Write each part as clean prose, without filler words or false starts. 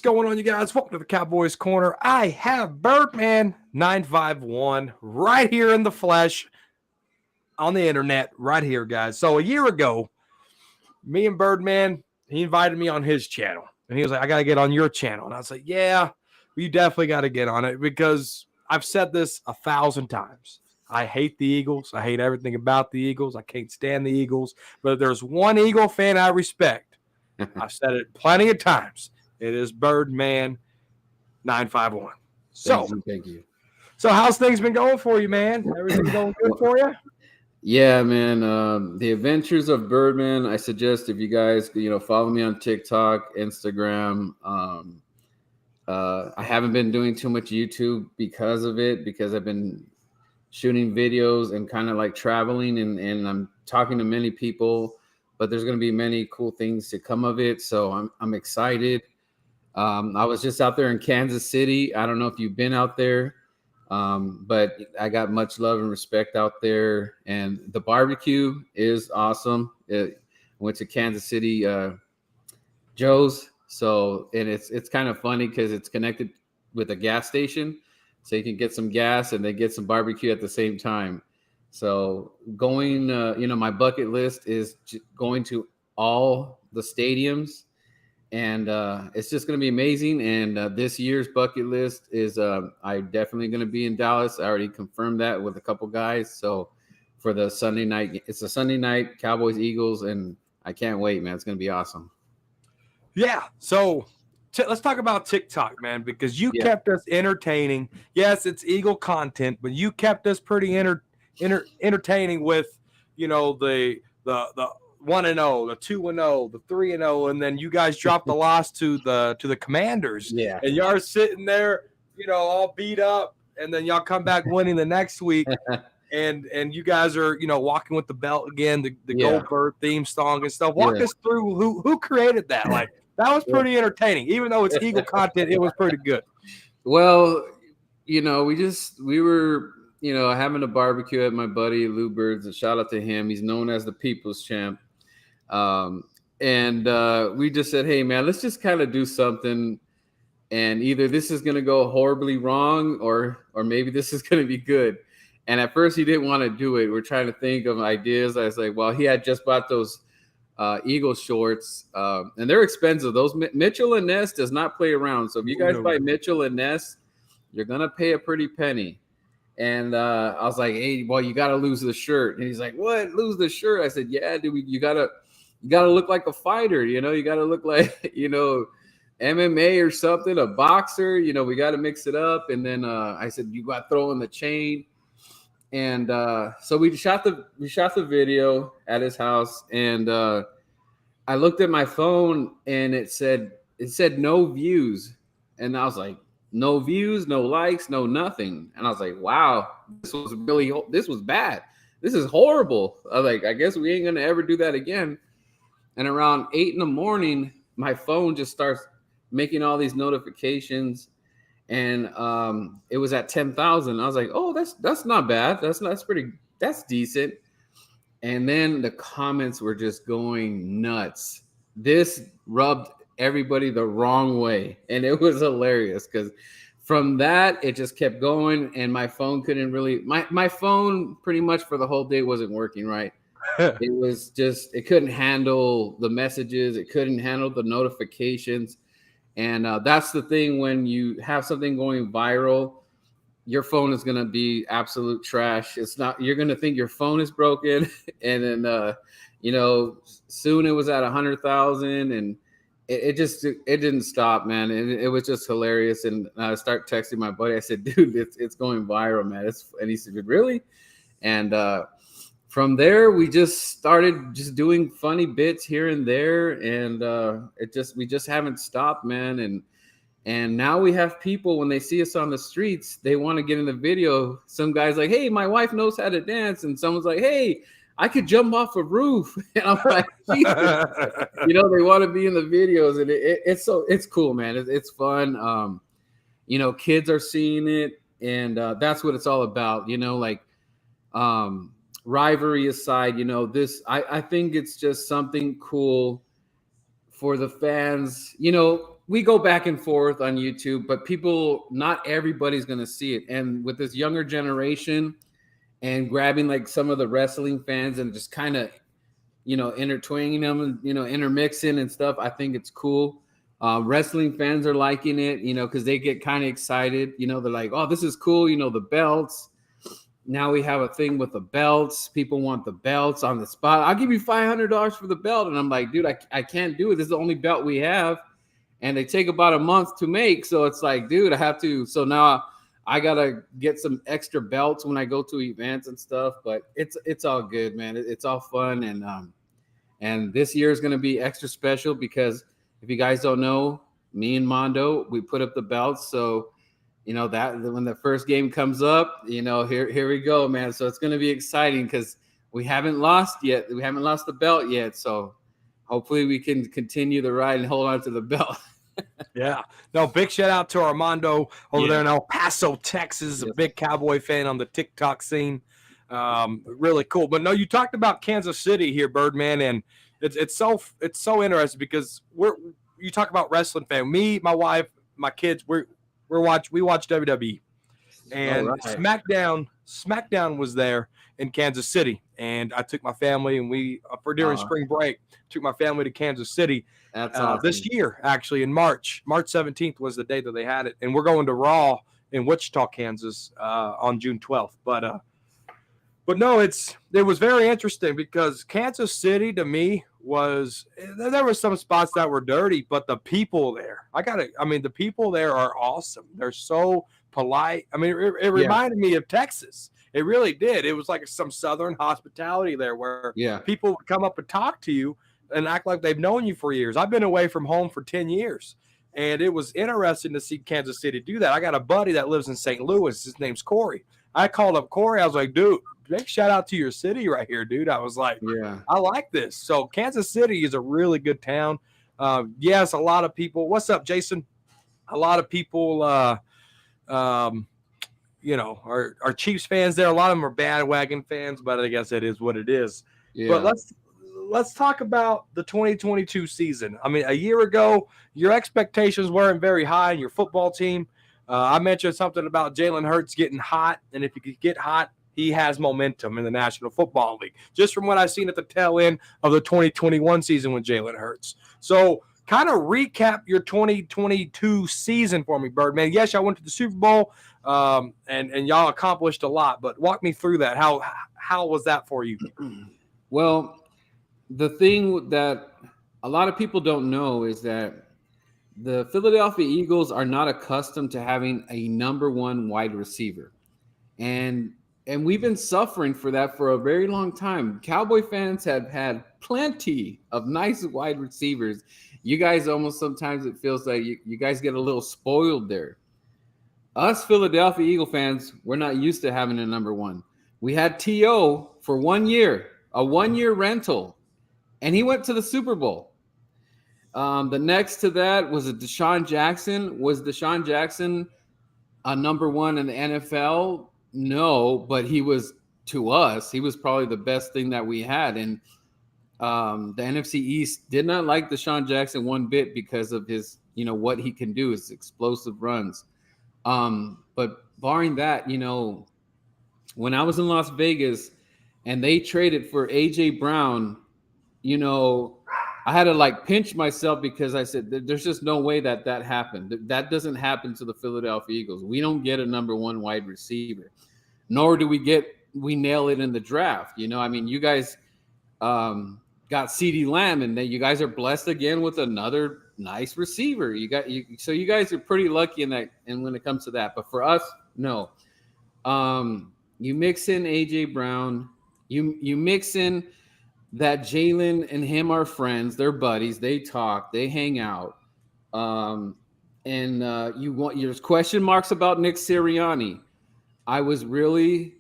going on, you guys? Welcome to the Cowboys Corner. I have Birdman 951 right here in the flesh on the internet, right here, guys. So a year ago, me and Birdman, he invited me on his channel, and he was like, "I got to get on your channel," and I was like, "Yeah, you definitely got to get on it because I've said this 1,000 times. I hate the Eagles. I hate everything about the Eagles. I can't stand the Eagles. But there's one Eagle fan I respect. I've said it plenty of times. It is Birdman 951. So, thank you. So how's things been going for you, man? Everything going good for you? Yeah, man. The Adventures of Birdman. I suggest if you guys, follow me on TikTok, Instagram. I haven't been doing too much YouTube because of it, because I've been shooting videos and kind of like traveling and I'm talking to many people, but there's going to be many cool things to come of it. So I'm excited. I was just out there in Kansas City. I don't know if you've been out there, but I got much love and respect out there. And the barbecue is awesome. I went to Kansas City, Joe's. So, and it's kind of funny because it's connected with a gas station. So you can get some gas and then get some barbecue at the same time. So going, my bucket list is going to all the stadiums. And it's just going to be amazing. And this year's bucket list is I'm definitely going to be in Dallas. I already confirmed that with a couple guys. So for the Sunday night, it's a Sunday night, Cowboys, Eagles, and I can't wait, man. It's going to be awesome. Yeah. So let's talk about TikTok, man, because you kept us entertaining. Yes, it's Eagle content, but you kept us pretty entertaining with, the 1-0, the 2-0, the 3-0, and then you guys dropped the loss to the Commanders. Yeah. And y'all are sitting there, all beat up, and then y'all come back winning the next week. And you guys are, walking with the belt again, the Goldberg theme song and stuff. Walk us through who created that. Like, that was pretty entertaining. Even though it's Eagle content, it was pretty good. Well, we were, having a barbecue at my buddy Lou Bird's. A shout out to him. He's known as the People's Champ. And we just said, hey, man, let's just kind of do something. And either this is going to go horribly wrong or maybe this is going to be good. And at first he didn't want to do it. We're trying to think of ideas. I was like, well, he had just bought those Eagle shorts, and they're expensive. Those Mitchell and Ness does not play around. So if you guys buy Mitchell and Ness, you're going to pay a pretty penny. And I was like, hey, well, you got to lose the shirt. And he's like, what? Lose the shirt? I said, yeah, dude, you got to look like a fighter. You got to look like, MMA or something, a boxer. We got to mix it up. And then I said, you got to throw in the chain. And so we shot the video at his house, and I looked at my phone, and it said no views, and I was like, no views, no likes, no nothing, and I was like, wow, this was bad, this is horrible. I was like, I guess we ain't gonna ever do that again. And around 8 a.m, my phone just starts making all these notifications. And it was at 10,000. I was like, oh, that's not bad. That's decent. And then the comments were just going nuts. This rubbed everybody the wrong way. And it was hilarious because from that, it just kept going. And my phone couldn't really, my phone pretty much for the whole day wasn't working right. It couldn't handle the messages. It couldn't handle the notifications. And that's the thing, when you have something going viral, your phone is going to be absolute trash. It's not, you're going to think your phone is broken. And then, soon it was at 100,000, and it didn't stop, man. And it was just hilarious. And I start texting my buddy. I said, dude, it's going viral, man. And he said, really? And from there, we just started doing funny bits here and there, and we just haven't stopped, man. And now we have people, when they see us on the streets, they want to get in the video. Some guy's like, hey, my wife knows how to dance, and someone's like, hey, I could jump off a roof. And I'm like, Jesus. They want to be in the videos, and it's cool, man. It's fun. Kids are seeing it, and that's what it's all about. Rivalry aside, I think it's just something cool for the fans. we go back and forth on YouTube, but not everybody's going to see it. And with this younger generation and grabbing like some of the wrestling fans and just kind of, intertwining them and, intermixing and stuff, I think it's cool. Wrestling fans are liking it, because they get kind of excited. They're like, oh, this is cool. The belts. Now we have a thing with the belts. People want the belts on the spot. I'll give you $500 for the belt. And I'm like, dude, I can't do it. This is the only belt we have. And they take about a month to make. So it's like, dude, I have to. So now I got to get some extra belts when I go to events and stuff. But it's all good, man. It's all fun. And this year is going to be extra special because if you guys don't know, me and Mondo, we put up the belts. So that when the first game comes up, here we go, man. So it's going to be exciting because we haven't lost yet. We haven't lost the belt yet. So hopefully we can continue the ride and hold on to the belt. Yeah. No, big shout out to Armando over there in El Paso, Texas, a big Cowboy fan on the TikTok scene. Really cool. But no, you talked about Kansas City here, Birdman, and it's so interesting because you talk about wrestling fan. Me, my wife, my kids, we watch WWE, and SmackDown was there in Kansas City, and I took my family and during spring break took my family to Kansas City. That's awesome. This year, actually in March 17th was the day that they had it, and we're going to Raw in Wichita, Kansas, on June 12th. But no, it was very interesting because Kansas City to me there were some spots that were dirty, but the people there, the people there are awesome. They're so polite. I mean, it reminded me of Texas. It really did. It was like some Southern hospitality there where people would come up and talk to you and act like they've known you for years. I've been away from home for 10 years, and it was interesting to see Kansas City do that. I got a buddy that lives in St. Louis. His name's Corey. I called up Corey. I was like, dude, big shout out to your city right here, dude. I was like, I like this. So Kansas City is a really good town. Yes, a lot of people. What's up, Jason? A lot of people, are Chiefs fans there. A lot of them are bandwagon fans, but I guess it is what it is. Yeah. But let's talk about the 2022 season. I mean, a year ago, your expectations weren't very high in your football team. I mentioned something about Jalen Hurts getting hot, and if he could get hot, he has momentum in the National Football League, just from what I've seen at the tail end of the 2021 season with Jalen Hurts. So kind of recap your 2022 season for me, Birdman. Yes, y'all went to the Super Bowl, and y'all accomplished a lot, but walk me through that. How was that for you? Well, the thing that a lot of people don't know is that the Philadelphia Eagles are not accustomed to having a number one wide receiver. And we've been suffering for that for a very long time. Cowboy fans have had plenty of nice wide receivers. You guys almost sometimes it feels like you guys get a little spoiled there. Us Philadelphia Eagle fans, we're not used to having a number one. We had T.O. for 1 year, a 1-year rental, and he went to the Super Bowl. The next to that was Deshaun Jackson. Was Deshaun Jackson a number one in the NFL? No, but he was, to us, he was probably the best thing that we had. And the NFC East did not like Deshaun Jackson one bit because of his, what he can do, his explosive runs. But barring that, when I was in Las Vegas and they traded for A.J. Brown, I had to pinch myself because I said, there's just no way that happened. That doesn't happen to the Philadelphia Eagles. We don't get a number one wide receiver, nor do we nail it in the draft. You guys got CeeDee Lamb, and then you guys are blessed again with another nice receiver. So you guys are pretty lucky in that. And when it comes to that, but for us, no. You mix in A.J. Brown, you mix in that Jalen and him are friends, they're buddies, they talk, they hang out. There's question marks about Nick Sirianni. I was really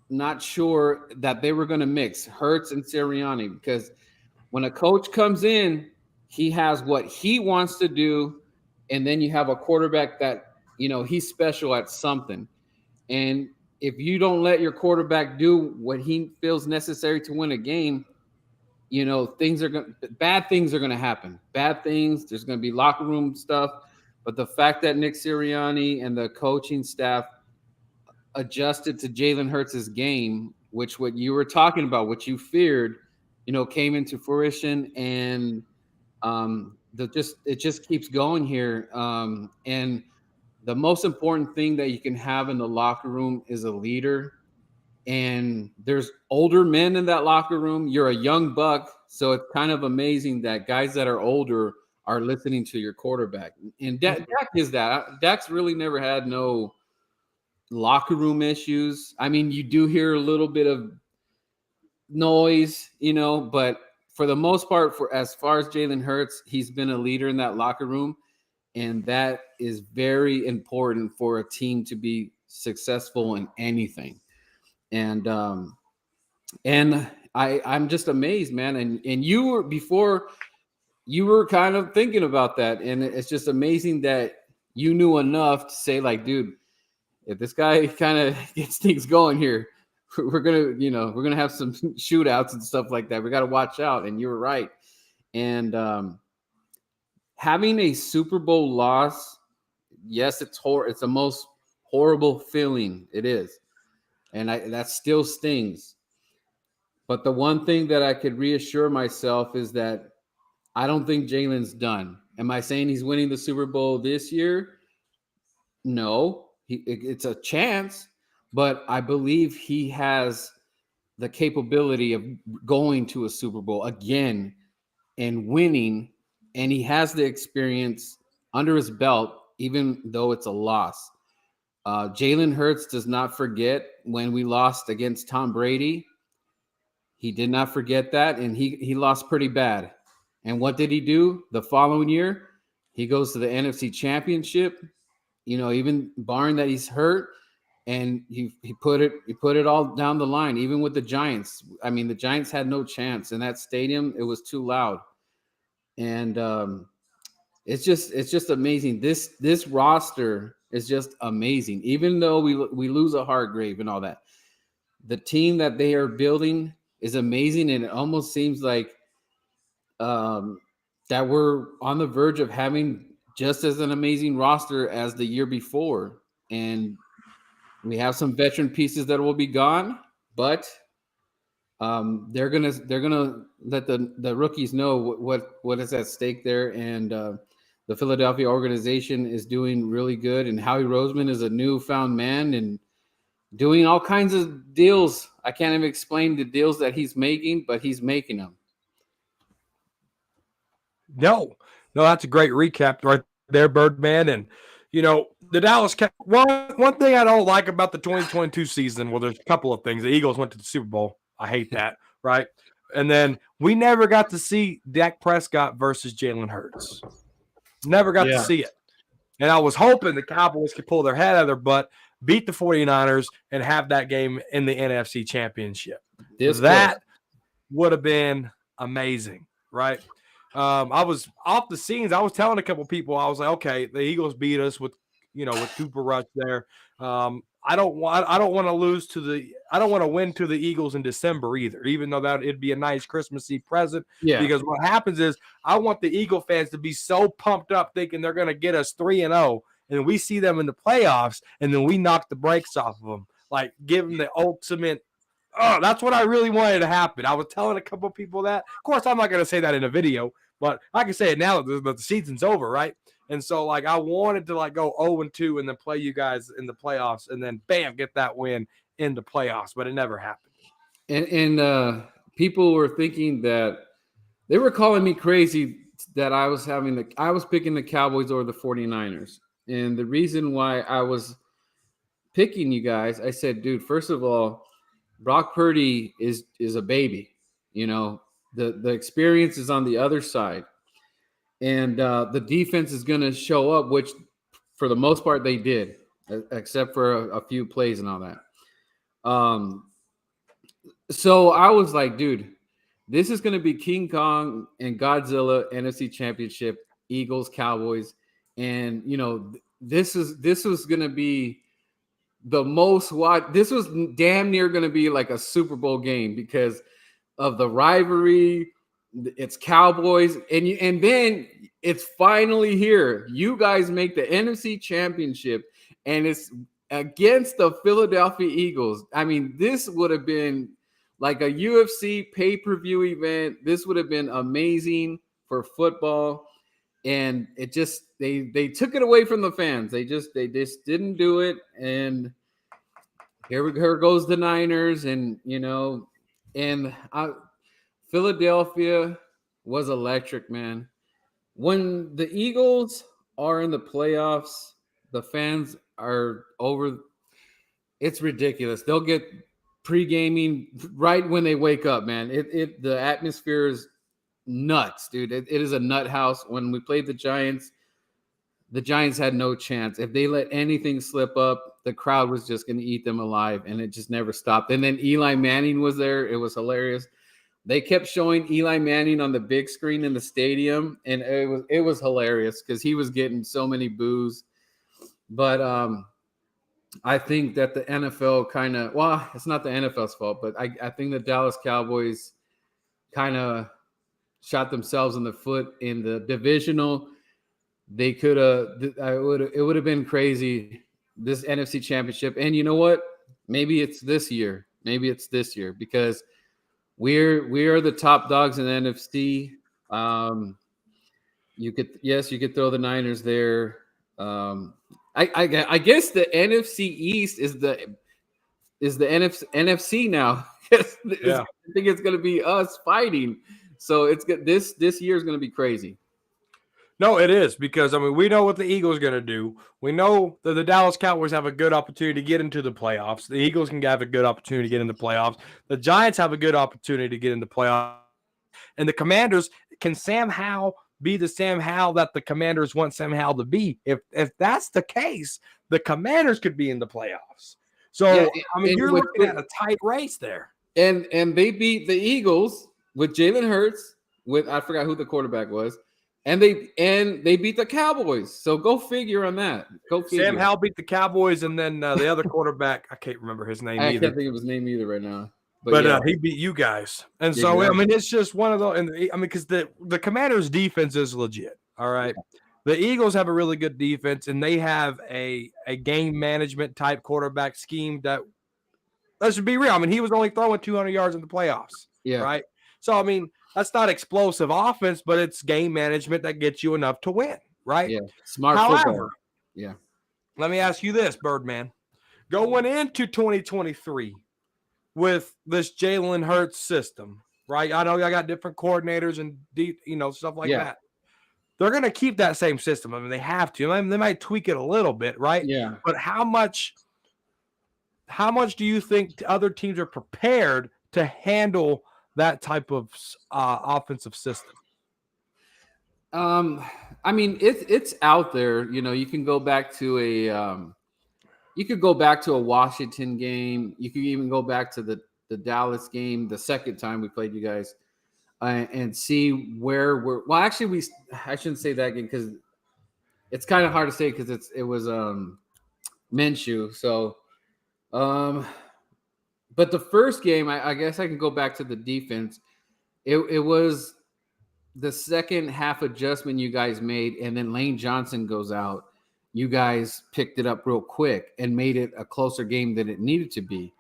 not sure that they were going to mix Hurts and Sirianni, because when a coach comes in, he has what he wants to do, and then you have a quarterback that, he's special at something. And if you don't let your quarterback do what he feels necessary to win a game, bad things are going to happen. Bad things. There's going to be locker room stuff. But the fact that Nick Sirianni and the coaching staff adjusted to Jalen Hurts' game, which what you were talking about, what you feared, came into fruition, and it just keeps going here. And the most important thing that you can have in the locker room is a leader. And there's older men in that locker room. You're a young buck, so it's kind of amazing that guys that are older are listening to your quarterback. And Dak is that. Dak's really never had no locker room issues. I mean, you do hear a little bit of noise, but for the most part, for as far as Jalen Hurts, he's been a leader in that locker room, and that is very important for a team to be successful in anything. And I'm just amazed, man. And you were kind of thinking about that, and it's just amazing that you knew enough to say, like, dude, if this guy kind of gets things going here, we're gonna have some shootouts and stuff like that. We got to watch out. And you were right. And having a Super Bowl loss, yes, it's the most horrible feeling. It is, and that still stings. But the one thing that I could reassure myself is that I don't think Jalen's done. Am I saying he's winning the Super Bowl this year? No. It's a chance, but I believe he has the capability of going to a Super Bowl again and winning, and he has the experience under his belt, even though it's a loss. Jalen Hurts does not forget when we lost against Tom Brady. He did not forget that, and he lost pretty bad. And what did he do the following year? He goes to the NFC Championship. Even barring that he's hurt, and he put it all down the line, even with the Giants. I mean, the Giants had no chance in that stadium. It was too loud. And it's just amazing. This roster is just amazing. Even though we lose a Hargrave and all that, the team that they are building is amazing, and it almost seems like that we're on the verge of having just as an amazing roster as the year before. And we have some veteran pieces that will be gone, but they're gonna let the rookies know what is at stake there. And the Philadelphia organization is doing really good, and Howie Roseman is a newfound man and doing all kinds of deals. I can't even explain the deals that he's making, but he's making them. No, that's a great recap right there, Birdman. And the Dallas one thing I don't like about the 2022 season, well, there's a couple of things. The Eagles went to the Super Bowl. I hate that, right? And then we never got to see Dak Prescott versus Jalen Hurts. Never got to see it. And I was hoping the Cowboys could pull their head out of their butt, beat the 49ers, and have that game in the NFC Championship. That would have been amazing, right? I was off the scenes. I was telling a couple people, I was like, okay, the Eagles beat us with Cooper Rush there. I don't want to win to the Eagles in December either, even though that it'd be a nice Christmas Eve present. Yeah. Because what happens is I want the Eagle fans to be so pumped up thinking they're going to get us 3-0, and we see them in the playoffs, and then we knock the brakes off of them, like give them the ultimate. Oh, that's what I really wanted to happen. I was telling a couple of people that. Of course, I'm not going to say that in a video, but I can say it now that the season's over, right? And so, I wanted to, go 0-2 and then play you guys in the playoffs and then, bam, get that win in the playoffs. But it never happened. And people were thinking that they were calling me crazy that I was picking the Cowboys over the 49ers. And the reason why I was picking you guys, I said, dude, first of all, Brock Purdy is a baby. The experience is on the other side. And the defense is going to show up, which for the most part they did, except for a few plays and all that. So I was like, dude, this is going to be King Kong and Godzilla NFC Championship, Eagles, Cowboys. And, this was going to be the most this was damn near going to be like a Super Bowl game because of the rivalry, It's Cowboys, and then it's finally here. You guys make the NFC Championship, and it's against the Philadelphia Eagles. I mean, this would have been like a UFC pay-per-view event. This would have been amazing for football, and it just they took it away from the fans. They just didn't do it, and here goes the Niners, and Philadelphia was electric, man. When the Eagles are in the playoffs, the fans are over. It's ridiculous. They'll get pre-gaming right when they wake up, man. The atmosphere is nuts, dude. It is a nut house. When we played the Giants had no chance. If they let anything slip up, the crowd was just going to eat them alive, and it just never stopped. And then Eli Manning was there. It was hilarious. They kept showing Eli Manning on the big screen in the stadium, and it was hilarious because he was getting so many boos. But I think that the NFL kind of, well, it's not the NFL's fault, but I think the Dallas Cowboys kind of shot themselves in the foot in the divisional. They could have, it would have been crazy, this NFC Championship. And you know what? Maybe it's this year. Because we are the top dogs in the NFC. You could throw the Niners there. I guess the NFC East is the NFC now. I think it's going to be us fighting. So it's good. This year is going to be crazy. No, it is, because, I mean, we know what the Eagles are going to do. We know that the Dallas Cowboys have a good opportunity to get into the playoffs. The Eagles can have a good opportunity to get into the playoffs. The Giants have a good opportunity to get into the playoffs. And the Commanders, can Sam Howell be the Sam Howell that the Commanders want Sam Howell to be? If that's the case, the Commanders could be in the playoffs. So, yeah, I mean, you're looking at a tight race there. And they beat the Eagles with Jalen Hurts, I forgot who the quarterback was. And they beat the Cowboys. So go figure on that. Sam Howell beat the Cowboys, and then the other quarterback, I can't remember his name either. I can't think of his name either right now. But yeah. He beat you guys. And so, exactly. I mean, it's just one of those. And I mean, because the Commanders' defense is legit. All right. The Eagles have a really good defense, and they have a game management type quarterback scheme that, let's be real, I mean, he was only throwing 200 yards in the playoffs. Yeah. Right. So, I mean, that's not explosive offense, but it's game management that gets you enough to win, right? Yeah, smart football. Yeah. Let me ask you this, Birdman. Going into 2023 with this Jalen Hurts system, right? I know y'all got different coordinators and stuff like that. They're going to keep that same system. I mean, they have to. I mean, they might tweak it a little bit, right? Yeah. But how much do you think other teams are prepared to handle that type of offensive system? I mean, it's out there. You can go back to a Washington game. You could even go back to the Dallas game, the second time we played you guys, and see where we're. Well, actually, I shouldn't say that game because it's kind of hard to say because it was Minshew. So, but the first game, I guess I can go back to the defense. It was the second half adjustment you guys made, and then Lane Johnson goes out. You guys picked it up real quick and made it a closer game than it needed to be.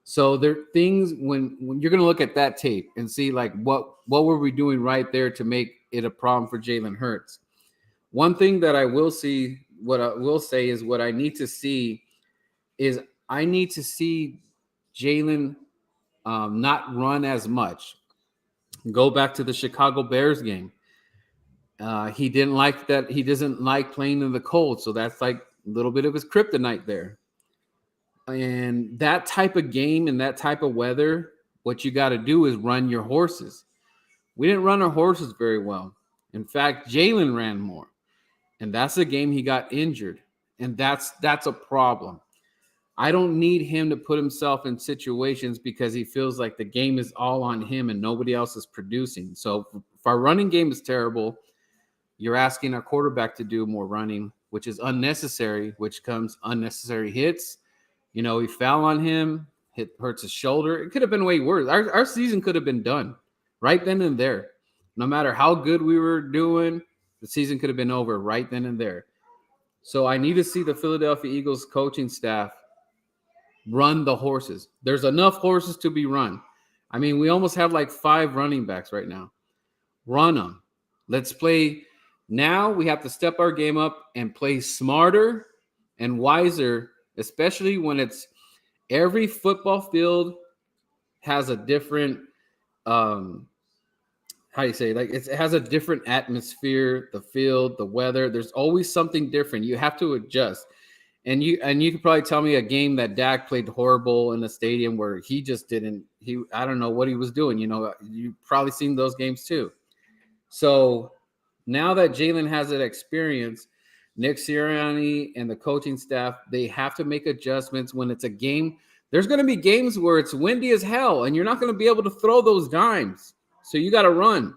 So there are things when you're going to look at that tape and see like what were we doing right there to make it a problem for Jalen Hurts. One thing that I will say is what I need to see is I need to see Jalen not run as much. Go back to the Chicago Bears game. He didn't like that. He doesn't like playing in the cold. So that's like a little bit of his kryptonite there. And that type of game and that type of weather, what you got to do is run your horses. We didn't run our horses very well. In fact, Jalen ran more. And that's the game he got injured. And that's a problem. I don't need him to put himself in situations because he feels like the game is all on him and nobody else is producing. So if our running game is terrible, you're asking our quarterback to do more running, which is unnecessary, which comes unnecessary hits. He fell on him, hurts his shoulder. It could have been way worse. Our season could have been done right then and there. No matter how good we were doing, the season could have been over right then and there. So I need to see the Philadelphia Eagles coaching staff run the horses. There's enough horses to be run. I mean, we almost have like 5 running backs right now. Run them. Let's play. Now we have to step our game up and play smarter and wiser, especially when it's every football field has a different, how do you say, like it has a different atmosphere, the field, the weather. There's always something different. You have to adjust. And you could probably tell me a game that Dak played horrible in the stadium where he just didn't, I don't know what he was doing. You've probably seen those games too. So now that Jalen has that experience, Nick Sirianni and the coaching staff, they have to make adjustments when it's a game. There's going to be games where it's windy as hell and you're not going to be able to throw those dimes. So you got to run.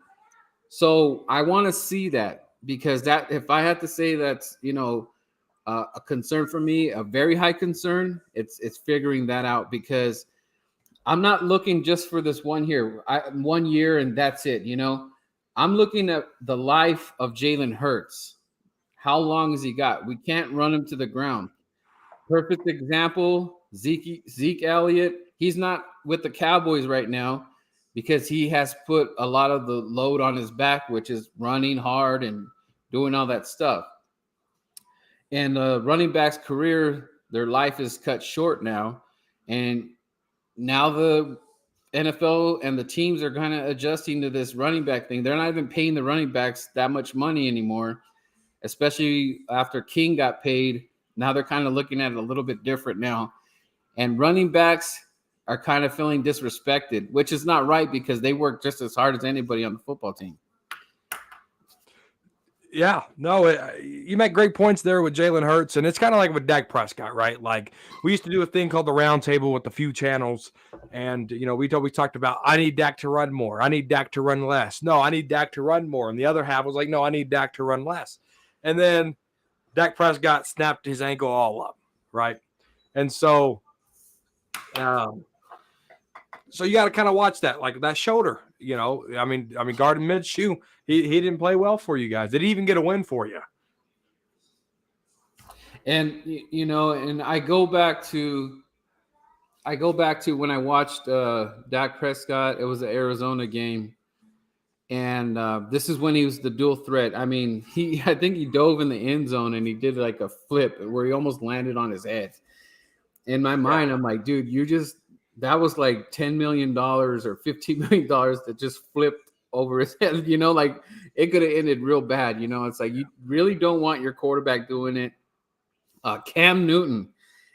So I want to see that, because that, if I had to say that's, a concern for me, a very high concern, it's figuring that out, because I'm not looking just for this 1 year, 1 year and that's it. I'm looking at the life of Jalen Hurts. How long has he got? We can't run him to the ground. Perfect example, Zeke Elliott. He's not with the Cowboys right now because he has put a lot of the load on his back, which is running hard and doing all that stuff. And running back's career, their life is cut short now. And now the NFL and the teams are kind of adjusting to this running back thing. They're not even paying the running backs that much money anymore, especially after King got paid. Now they're kind of looking at it a little bit different now. And running backs are kind of feeling disrespected, which is not right, because they work just as hard as anybody on the football team. Yeah, no, you make great points there with Jalen Hurts, and it's kind of like with Dak Prescott, right? Like, we used to do a thing called the round table with a few channels, and we talked about, I need Dak to run more, I need Dak to run less. No, I need Dak to run more, and the other half was like, no, I need Dak to run less. And then Dak Prescott snapped his ankle all up, right? And so you got to kind of watch that, like that shoulder. I mean, Gardner Minshew, he didn't play well for you guys. Did he even get a win for you? And and I go back to when I watched Dak Prescott. It was an Arizona game, and this is when he was the dual threat. I mean, I think he dove in the end zone and he did like a flip where he almost landed on his head. In my mind, I'm like, dude, that was like $10 million or $15 million that just flipped over his head. Like it could have ended real bad. It's like, you really don't want your quarterback doing it. Cam Newton,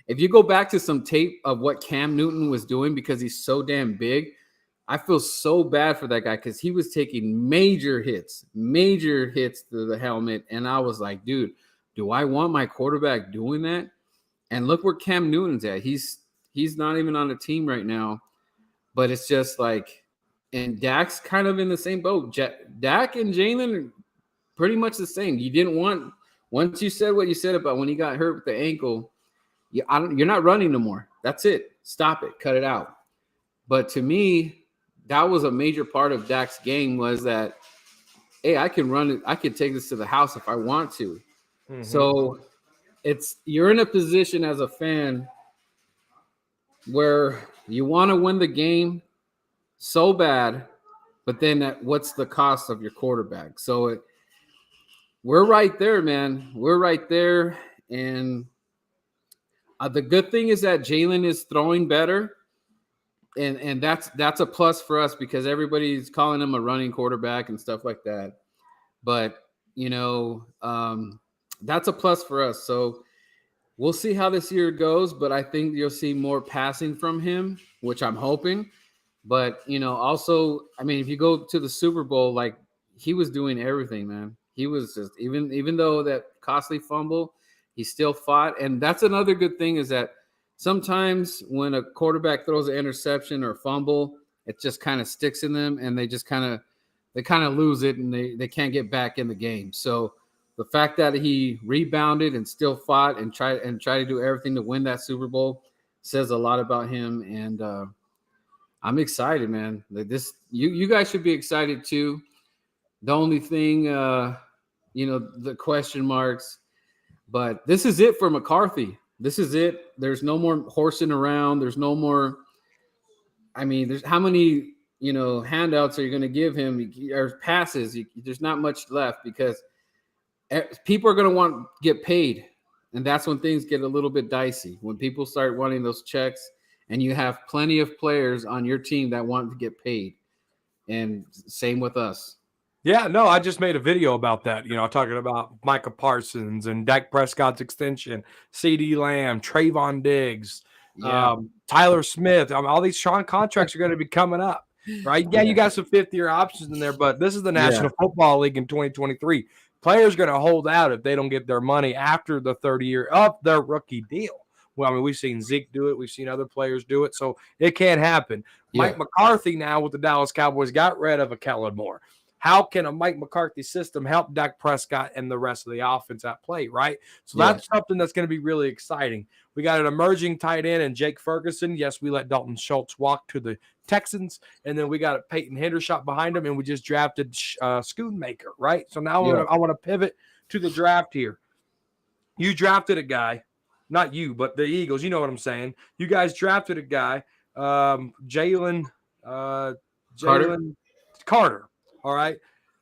if you go back to some tape of what Cam Newton was doing, because he's so damn big, I feel so bad for that guy, because he was taking major hits to the helmet. And I was like, dude, do I want my quarterback doing that? And look where Cam Newton's at. He's not even on the team right now, but it's just like, and Dak's kind of in the same boat. Dak and Jalen are pretty much the same. You didn't want, once you said what you said about when he got hurt with the ankle, you're not running no more. That's it. Stop it. Cut it out. But to me, that was a major part of Dak's game, was that, hey, I can run it. I can take this to the house if I want to. Mm-hmm. So you're in a position as a fan where you want to win the game so bad, but then what's the cost of your quarterback? So we're right there, man. We're right there. And the good thing is that Jalen is throwing better. And that's a plus for us, because everybody's calling him a running quarterback and stuff like that. But, that's a plus for us. So we'll see how this year goes, but I think you'll see more passing from him, which I'm hoping. But, also, I mean, if you go to the Super Bowl, like, he was doing everything, man. He was just, even though that costly fumble, he still fought. And that's another good thing, is that sometimes when a quarterback throws an interception or fumble, it just kind of sticks in them, and they just kind of lose it, and they can't get back in the game. So the fact that he rebounded and still fought and tried to do everything to win that Super Bowl says a lot about him. And I'm excited, man. You guys should be excited too. The only thing, the question marks. But this is it for McCarthy. This is it. There's no more horsing around. There's no more. I mean, there's how many handouts are you going to give him or passes? There's not much left because people are going to want to get paid, and that's when things get a little bit dicey. When people start wanting those checks, and you have plenty of players on your team that want to get paid, and same with us. Yeah, no, I just made a video about that, talking about Micah Parsons and Dak Prescott's extension, CD Lamb, Trayvon Diggs, Tyler Smith. All these strong contracts are going to be coming up, right? Yeah, you got some fifth-year options in there, but this is the National Football League in 2023. Players are going to hold out if they don't get their money after the 30-year of their rookie deal. Well, I mean, we've seen Zeke do it. We've seen other players do it, so it can't happen. Yeah. Mike McCarthy now with the Dallas Cowboys got rid of a Kellen Moore. How can a Mike McCarthy system help Dak Prescott and the rest of the offense at play, right? So that's something that's going to be really exciting. We got an emerging tight end and Jake Ferguson. Yes, we let Dalton Schultz walk to the Texans, and then we got Peyton Hendershot behind him, and we just drafted Schoonmaker, right? So now I want to pivot to the draft here. You drafted a guy, not you, but the Eagles. You know what I'm saying. You guys drafted a guy, Jalen Carter. All right.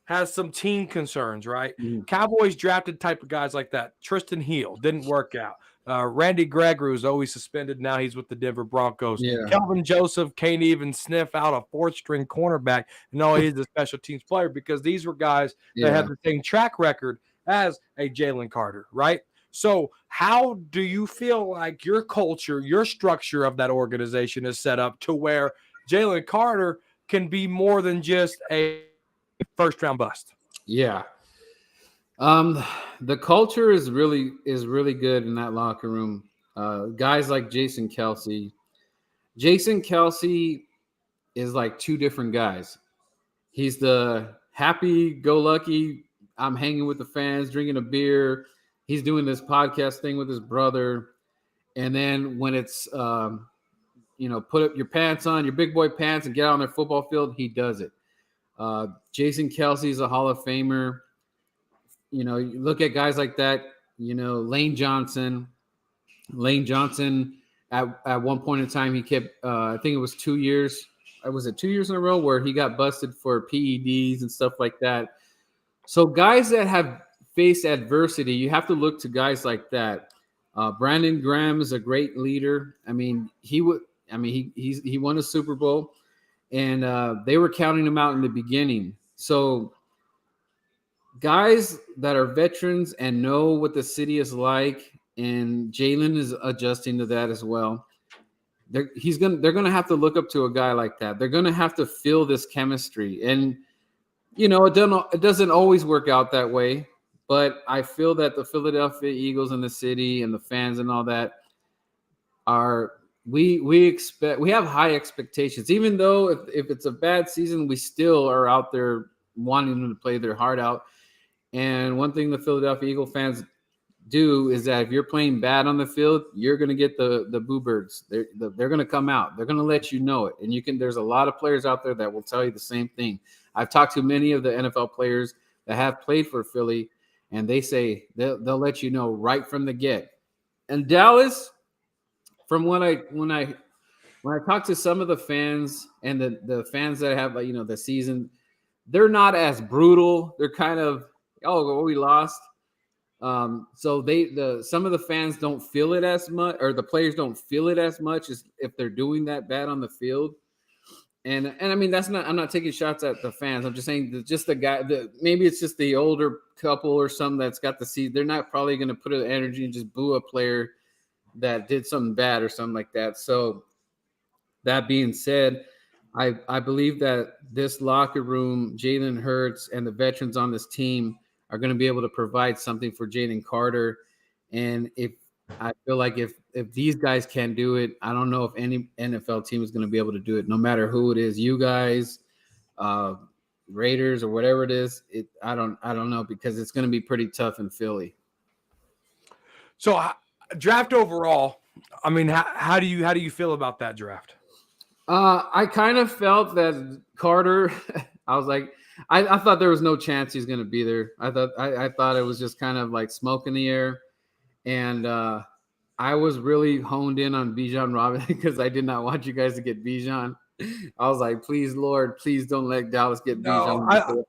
Has some team concerns, right? Mm-hmm. Cowboys drafted type of guys like that. Tristan Hill didn't work out. Randy Gregory is always suspended. Now he's with the Denver Broncos. Yeah. Kelvin Joseph can't even sniff out a fourth-string cornerback. No, he's a special teams player because these were guys that have the same track record as a Jalen Carter, right? So how do you feel like your culture, your structure of that organization is set up to where Jalen Carter can be more than just a first-round bust? Yeah. The culture is really good in that locker room. Guys like Jason Kelce. Jason Kelce is like two different guys. He's the happy-go-lucky, I'm hanging with the fans, drinking a beer. He's doing this podcast thing with his brother. And then when it's, put up your pants on, your big boy pants and get out on the football field, he does it. Jason Kelce is a Hall of Famer. You look at guys like that, Lane Johnson. Lane Johnson, at one point in time, he kept, I think it was 2 years. Was it 2 years in a row where he got busted for PEDs and stuff like that? So guys that have faced adversity, you have to look to guys like that. Brandon Graham is a great leader. I mean, he won a Super Bowl, and they were counting him out in the beginning. So guys that are veterans and know what the city is like, and Jalen is adjusting to that as well. They're gonna have to look up to a guy like that. They're gonna have to feel this chemistry, and it doesn't always work out that way. But I feel that the Philadelphia Eagles and the city and the fans and all that we have high expectations. Even though if it's a bad season, we still are out there wanting them to play their heart out. And one thing the Philadelphia Eagle fans do is that if you're playing bad on the field, you're going to get the boo birds. They're going to come out. They're going to let you know it. And there's a lot of players out there that will tell you the same thing. I've talked to many of the NFL players that have played for Philly, and they say they'll let you know right from the get. And Dallas, from when I talk to some of the fans and the fans that have the season, they're not as brutal. They're kind of, we lost. So some of the fans don't feel it as much, or the players don't feel it as much as if they're doing that bad on the field. And I mean, I'm not taking shots at the fans. I'm just saying that just the guy maybe it's just the older couple or something that's got the seat. They're not probably going to put the energy and just boo a player that did something bad or something like that. So that being said, I believe that this locker room, Jalen Hurts and the veterans on this team are going to be able to provide something for Jalen Carter. And I feel like if these guys can't do it, I don't know if any NFL team is going to be able to do it, no matter who it is. You guys, Raiders or whatever it is. I don't know, because it's going to be pretty tough in Philly. So draft overall, I mean, how do you feel about that draft? I kind of felt that Carter, I was like, I thought there was no chance he's going to be there. I thought it was just kind of like smoke in the air, and I was really honed in on Bijan Robinson because I did not want you guys to get Bijan. I was like, please, Lord, please don't let Dallas get No, Bijan.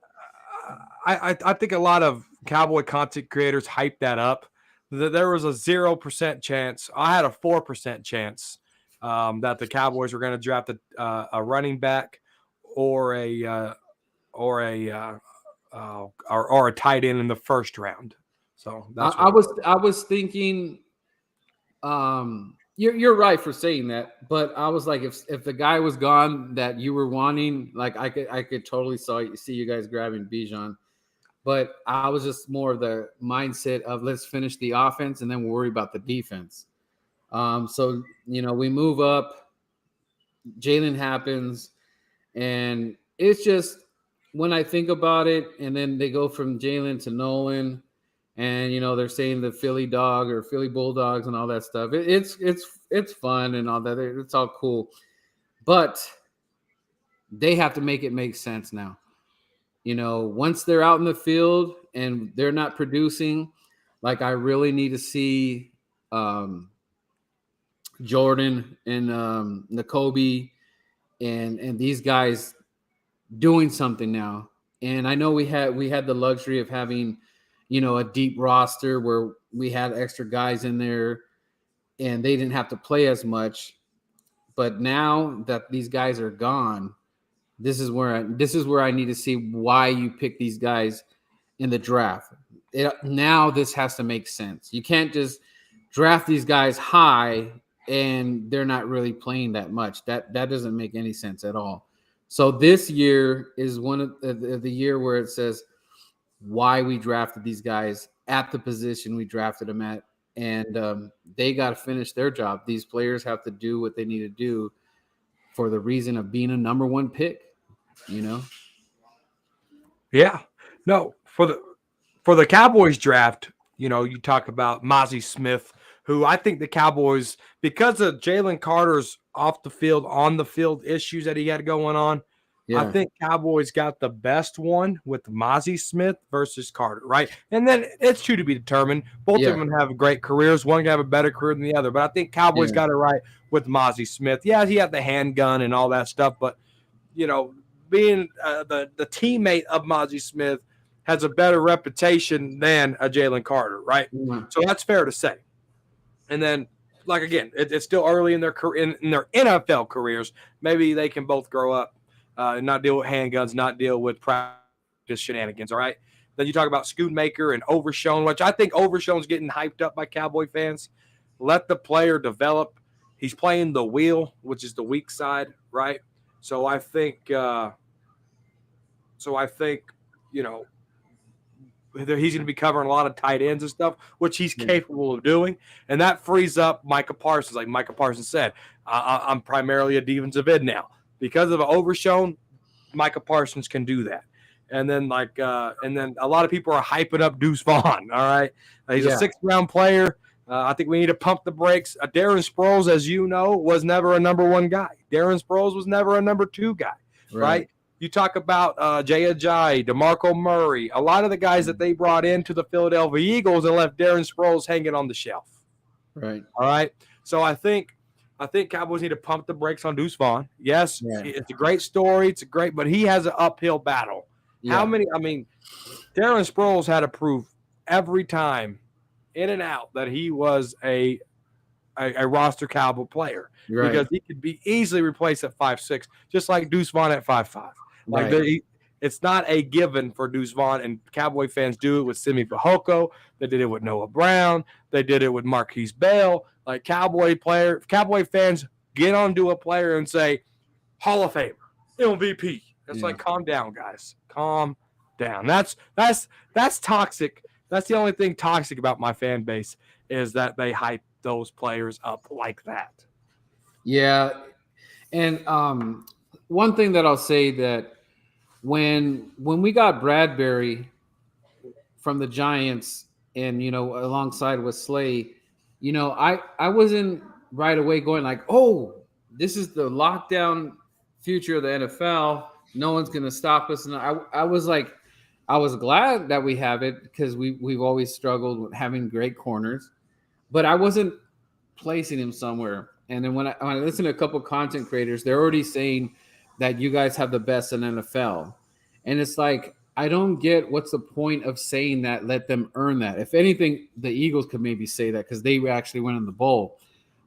I think a lot of Cowboy content creators hype that up. There was a 0% chance. I had a 4% chance that the Cowboys were going to draft a running back or or a tight end in the first round. So that's what I was thinking. You're right for saying that, but I was like, if the guy was gone that you were wanting, like I could totally see you guys grabbing Bijan. But I was just more of the mindset of let's finish the offense and then we'll worry about the defense. So we move up, Jalen happens, and it's just when I think about it, and then they go from Jalen to Nolan, and they're saying the Philly dog or Philly Bulldogs and all that stuff. It's fun and all that. It's all cool, but they have to make it make sense now. Once they're out in the field and they're not producing, like I really need to see Jordan and Nakobe and these guys doing something now. And I know we had the luxury of having, a deep roster where we had extra guys in there and they didn't have to play as much. But now that these guys are gone, this is where I need to see why you pick these guys in the draft. Now this has to make sense. You can't just draft these guys high and they're not really playing that much. That doesn't make any sense at all. So this year is one of the year where it says why we drafted these guys at the position we drafted them at, and they got to finish their job. These players have to do what they need to do for the reason of being a number one pick. Yeah. No, for the Cowboys draft, you talk about Mozzie Smith, who I think the Cowboys, because of Jalen Carter's off the field, on the field issues that he had going on, Yeah. I think Cowboys got the best one with Mozzie Smith versus Carter, right? And then it's to be determined. Both of them have great careers. One can have a better career than the other, but I think Cowboys got it right with Mozzie Smith. Yeah, he had the handgun and all that stuff, but being the teammate of Mozzie Smith has a better reputation than a Jalen Carter, right? Mm-hmm. So that's fair to say. And then, like again, it's still early in their career, in their NFL careers. Maybe they can both grow up and not deal with handguns, not deal with practice shenanigans. All right. Then you talk about Schoonmaker and Overshown, which I think Overshown's getting hyped up by Cowboy fans. Let the player develop. He's playing the wheel, which is the weak side, right? So I think he's going to be covering a lot of tight ends and stuff, which he's capable of doing, and that frees up Micah Parsons. Like Micah Parsons said, I'm primarily a defensive end now because of Overshown. Micah Parsons can do that, and then a lot of people are hyping up Deuce Vaughn. All right, he's a 6th round player. I think we need to pump the brakes. Darren Sproles, as you know, was never a number 1 guy. Darren Sproles was never a number 2 guy, right? You talk about Jay Ajayi, DeMarco Murray, a lot of the guys that they brought into the Philadelphia Eagles and left Darren Sproles hanging on the shelf. Right. All right. So I think Cowboys need to pump the brakes on Deuce Vaughn. Yes, it's a great story. But he has an uphill battle. Yeah. Darren Sproles had to prove every time in and out that he was a roster Cowboy player because he could be easily replaced at 5'6", just like Deuce Vaughn at 5'5". It's not a given for Deuce Vaughn, and Cowboy fans do it with Simi Fehoko. They did it with Noah Brown. They did it with Marquise Bell. Like Cowboy fans get onto a player and say, Hall of Famer, MVP. It's like, calm down, guys. Calm down. That's toxic. That's the only thing toxic about my fan base is that they hype those players up like that. Yeah. And one thing that I'll say that when we got Bradbury from the Giants and, alongside with Slay, I wasn't right away going like, oh, this is the lockdown future of the NFL. no one's gonna stop us. And I was like, I was glad that we have it because we've always struggled with having great corners, but I wasn't placing him somewhere. And then when I listen to a couple content creators, they're already saying that you guys have the best in NFL, and it's like I don't get what's the point of saying that. Let them earn that. If anything, the Eagles could maybe say that because they actually went in the bowl.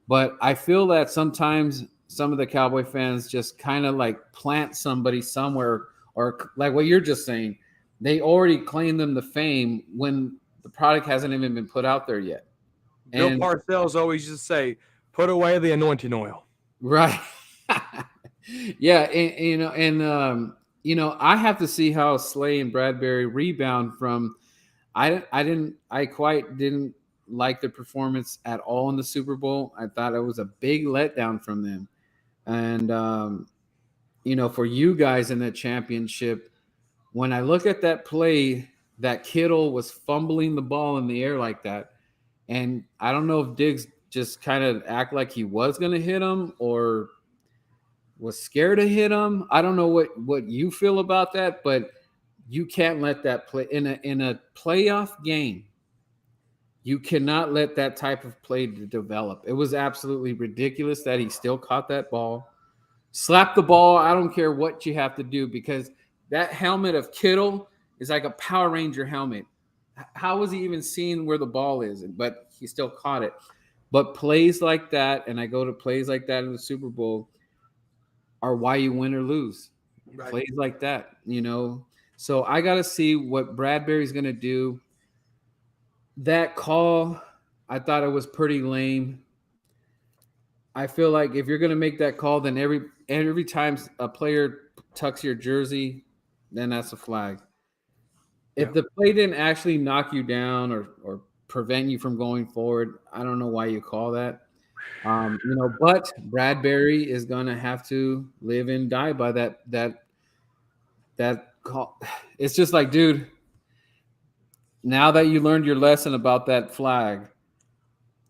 But I feel that sometimes some of the Cowboy fans just kind of like plant somebody somewhere, or like what you're just saying, they already claim them the fame when the product hasn't even been put out there yet. Bill And Parcells always just say, "Put away the anointing oil." right. Yeah, I have to see how Slay and Bradbury rebound from. I quite didn't like their performance at all in the Super Bowl. I thought it was a big letdown from them, and for you guys in that championship, when I look at that play, that Kittle was fumbling the ball in the air like that, and I don't know if Diggs just kind of act like he was going to hit him or was scared to hit him. I don't know what you feel about that, but you can't let that play in a playoff game. You cannot let that type of play develop. It was absolutely ridiculous that he still caught that ball. Slap the ball. I don't care what you have to do because that helmet of Kittle is like a Power Ranger helmet. How was he even seeing where the ball is? But he still caught it. But plays like that, and I go to plays like that in the Super Bowl, are why you win or lose. Right. Plays like that, So I got to see what Bradbury's going to do. That call, I thought it was pretty lame. I feel like if you're going to make that call, then every time a player tucks your jersey, then that's a flag. If the play didn't actually knock you down or prevent you from going forward, I don't know why you call that. But Bradbury is gonna have to live and die by that call. It's just like, dude, now that you learned your lesson about that flag,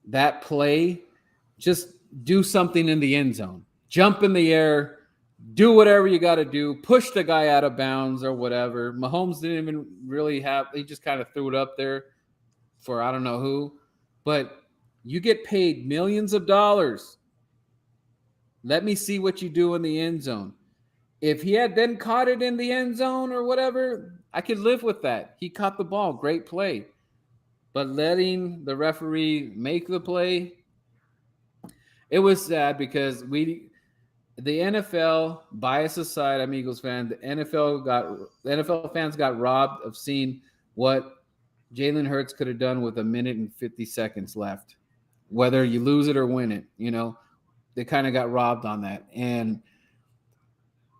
that play, just do something in the end zone. Jump in the air, do whatever you got to do, push the guy out of bounds or whatever. Mahomes didn't even really he just kind of threw it up there for I don't know who, but you get paid millions of dollars. Let me see what you do in the end zone. If he had then caught it in the end zone or whatever, I could live with that. He caught the ball. Great play. But letting the referee make the play, it was sad because the NFL, bias aside, I'm Eagles fan, the NFL fans got robbed of seeing what Jalen Hurts could have done with 1 minute and 50 seconds left. Whether you lose it or win it, they kind of got robbed on that. And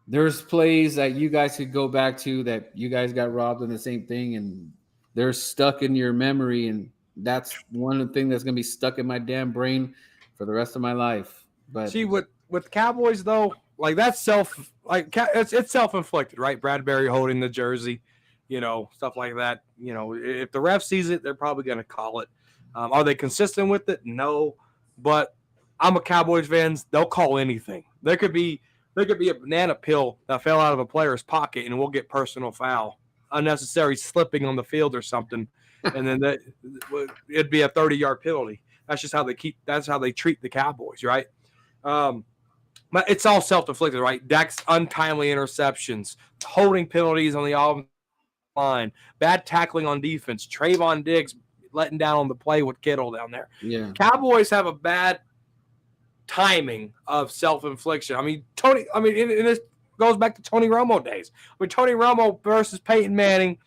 there's plays that you guys could go back to that you guys got robbed on the same thing, and they're stuck in your memory. And that's one of the things that's going to be stuck in my damn brain for the rest of my life. But see, with Cowboys though, like that's it's self-inflicted, right? Bradbury holding the jersey, stuff like that. If the ref sees it, they're probably going to call it. Are they consistent with it? No, but I'm a Cowboys fan. They'll call anything. There could be a banana peel that fell out of a player's pocket, and we'll get personal foul, unnecessary slipping on the field or something, and then it'd be a 30-yard penalty. That's just how that's how they treat the Cowboys, right? But it's all self-inflicted, right? Dak's untimely interceptions, holding penalties on the offensive line, bad tackling on defense, Trayvon Diggs letting down on the play with Kittle down there. Yeah. Cowboys have a bad timing of self-infliction. I mean, and this goes back to Tony Romo days. Tony Romo versus Peyton Manning,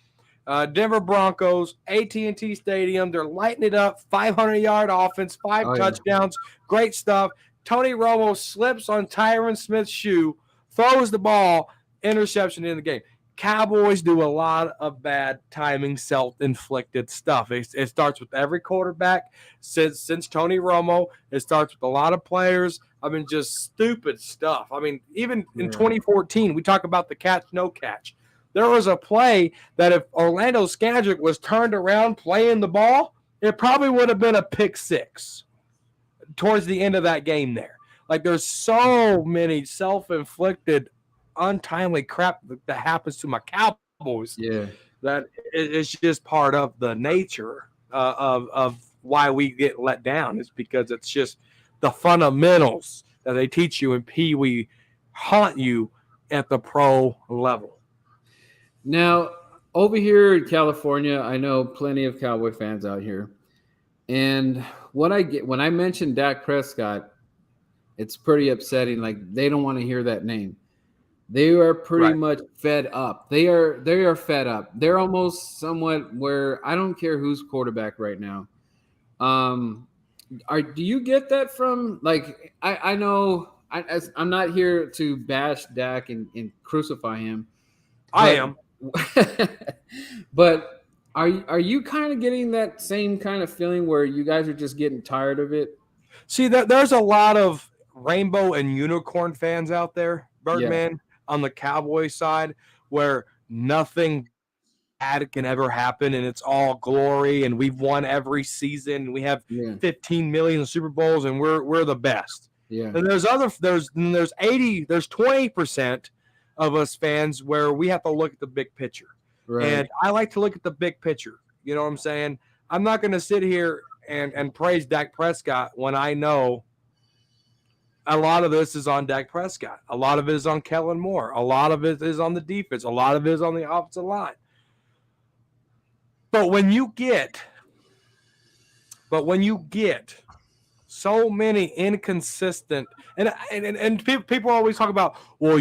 Denver Broncos, AT&T Stadium, they're lighting it up, 500-yard offense, 5 touchdowns, great stuff. Tony Romo slips on Tyron Smith's shoe, throws the ball, interception in the game. Cowboys do a lot of bad timing, self-inflicted stuff. It starts with every quarterback since Tony Romo. It starts with a lot of players. I mean, just stupid stuff. I mean, even in 2014, we talk about the catch, no catch. There was a play that if Orlando Scandrick was turned around playing the ball, it probably would have been a pick six towards the end of that game there. Like, there's so many self-inflicted untimely crap that happens to my Cowboys Yeah. that it's just part of the nature of why we get let down. Is because it's just the fundamentals that they teach you in Pee Wee haunt you at the pro level. Now, over here in California, I know plenty of Cowboy fans out here. And what I get when I mention Dak Prescott, it's pretty upsetting. Like they don't want to hear that name. They are pretty Right. much fed up. They are fed up. They're almost somewhat where I don't care who's quarterback right now. Um, do you get that from like I know I'm not here to bash Dak and crucify him, I but am. but are you kind of getting that same kind of feeling where you guys are just getting tired of it? See that there's a lot of rainbow and unicorn fans out there, Yeah, Birdman, on the Cowboy side, where nothing bad can ever happen and it's all glory and we've won every season. We have yeah, 15 million Super Bowls and we're the best. yeah. And there's 20% of us fans where we have to look at the big picture. Right. And I like to look at the big picture. You know what I'm saying? I'm not going to sit here and praise Dak Prescott when I know a lot of this is on Dak Prescott. A lot of it is on Kellen Moore. A lot of it is on the defense. A lot of it is on the offensive line. But when you get so many inconsistent and people always talk about, well,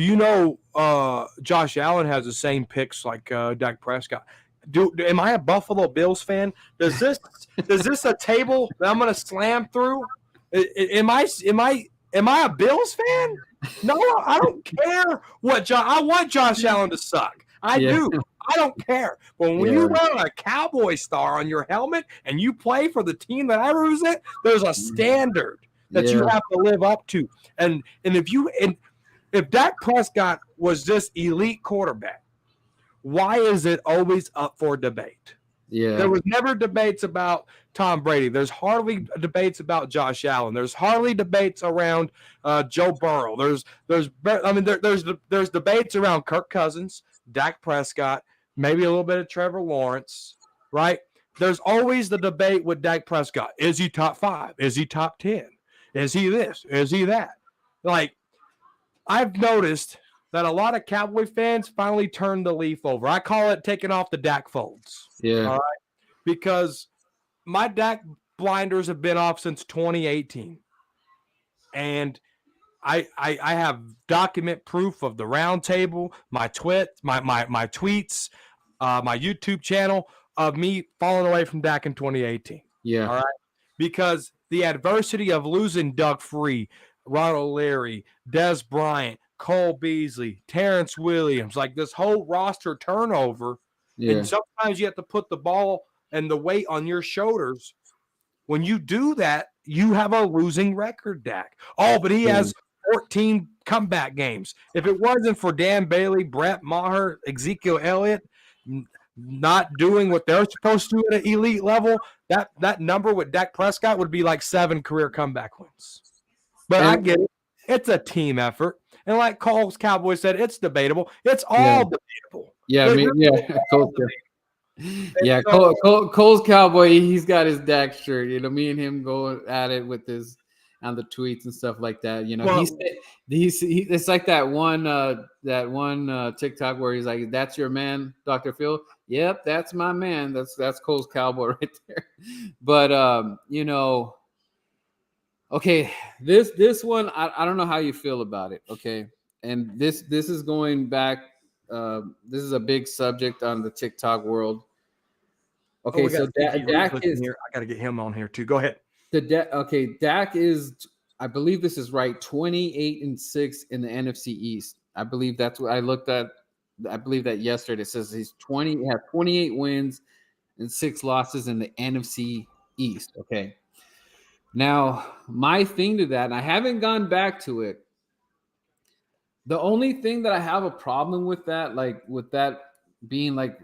Josh Allen has the same picks like Dak Prescott. Am I a Buffalo Bills fan? Is this a table that I'm going to slam through? Am I a Bills fan? No, I don't care I want Josh Allen to suck. I do. I don't care. But when you wear a Cowboy star on your helmet and you play for the team that I represent, there's a standard that you have to live up to. And if Dak Prescott was this elite quarterback, why is it always up for debate? Yeah. There was never debates about Tom Brady. There's hardly debates about Josh Allen. There's hardly debates around Joe Burrow. There's debates around Kirk Cousins, Dak Prescott, maybe a little bit of Trevor Lawrence, right? There's always the debate with Dak Prescott. Is he top 5? Is he top 10? Is he this? Is he that? Like, I've noticed that a lot of Cowboy fans finally turned the leaf over. I call it taking off the Dak folds. Yeah. All right. Because my Dak blinders have been off since 2018. And I have document proof of the round table, my tweets, my YouTube channel of me falling away from Dak in 2018. Yeah. All right. Because the adversity of losing Doug Free, Ronald Leary, Des Bryant, Cole Beasley, Terrence Williams, like this whole roster turnover. Yeah. And sometimes you have to put the ball and the weight on your shoulders. When you do that, you have a losing record, Dak. Oh, but he has 14 comeback games. If it wasn't for Dan Bailey, Brett Maher, Ezekiel Elliott not doing what they're supposed to at an elite level, that number with Dak Prescott would be like 7 career comeback wins. But I get it. It's a team effort. And like Cole's Cowboy said, it's debatable. It's all debatable. Yeah, Cole's Cowboy, he's got his Dak shirt. You know, me and him go at it with his on the tweets and stuff like that. You know, well, it's like that one TikTok where he's like, "That's your man, Dr. Phil." Yep, that's my man. That's Cole's Cowboy right there. But you know, okay, this one I don't know how you feel about it. Okay, and this is going back. This is a big subject on the TikTok world. Okay, so Dak is here. I got to get him on here too. Go ahead. Dak is, I believe this is right, 28-6 in the NFC East. I believe that's what I looked at. I believe that yesterday. It says he has 28 wins and 6 losses in the NFC East. Okay. Now, my thing to that, and I haven't gone back to it. The only thing that I have a problem with that, like with that being like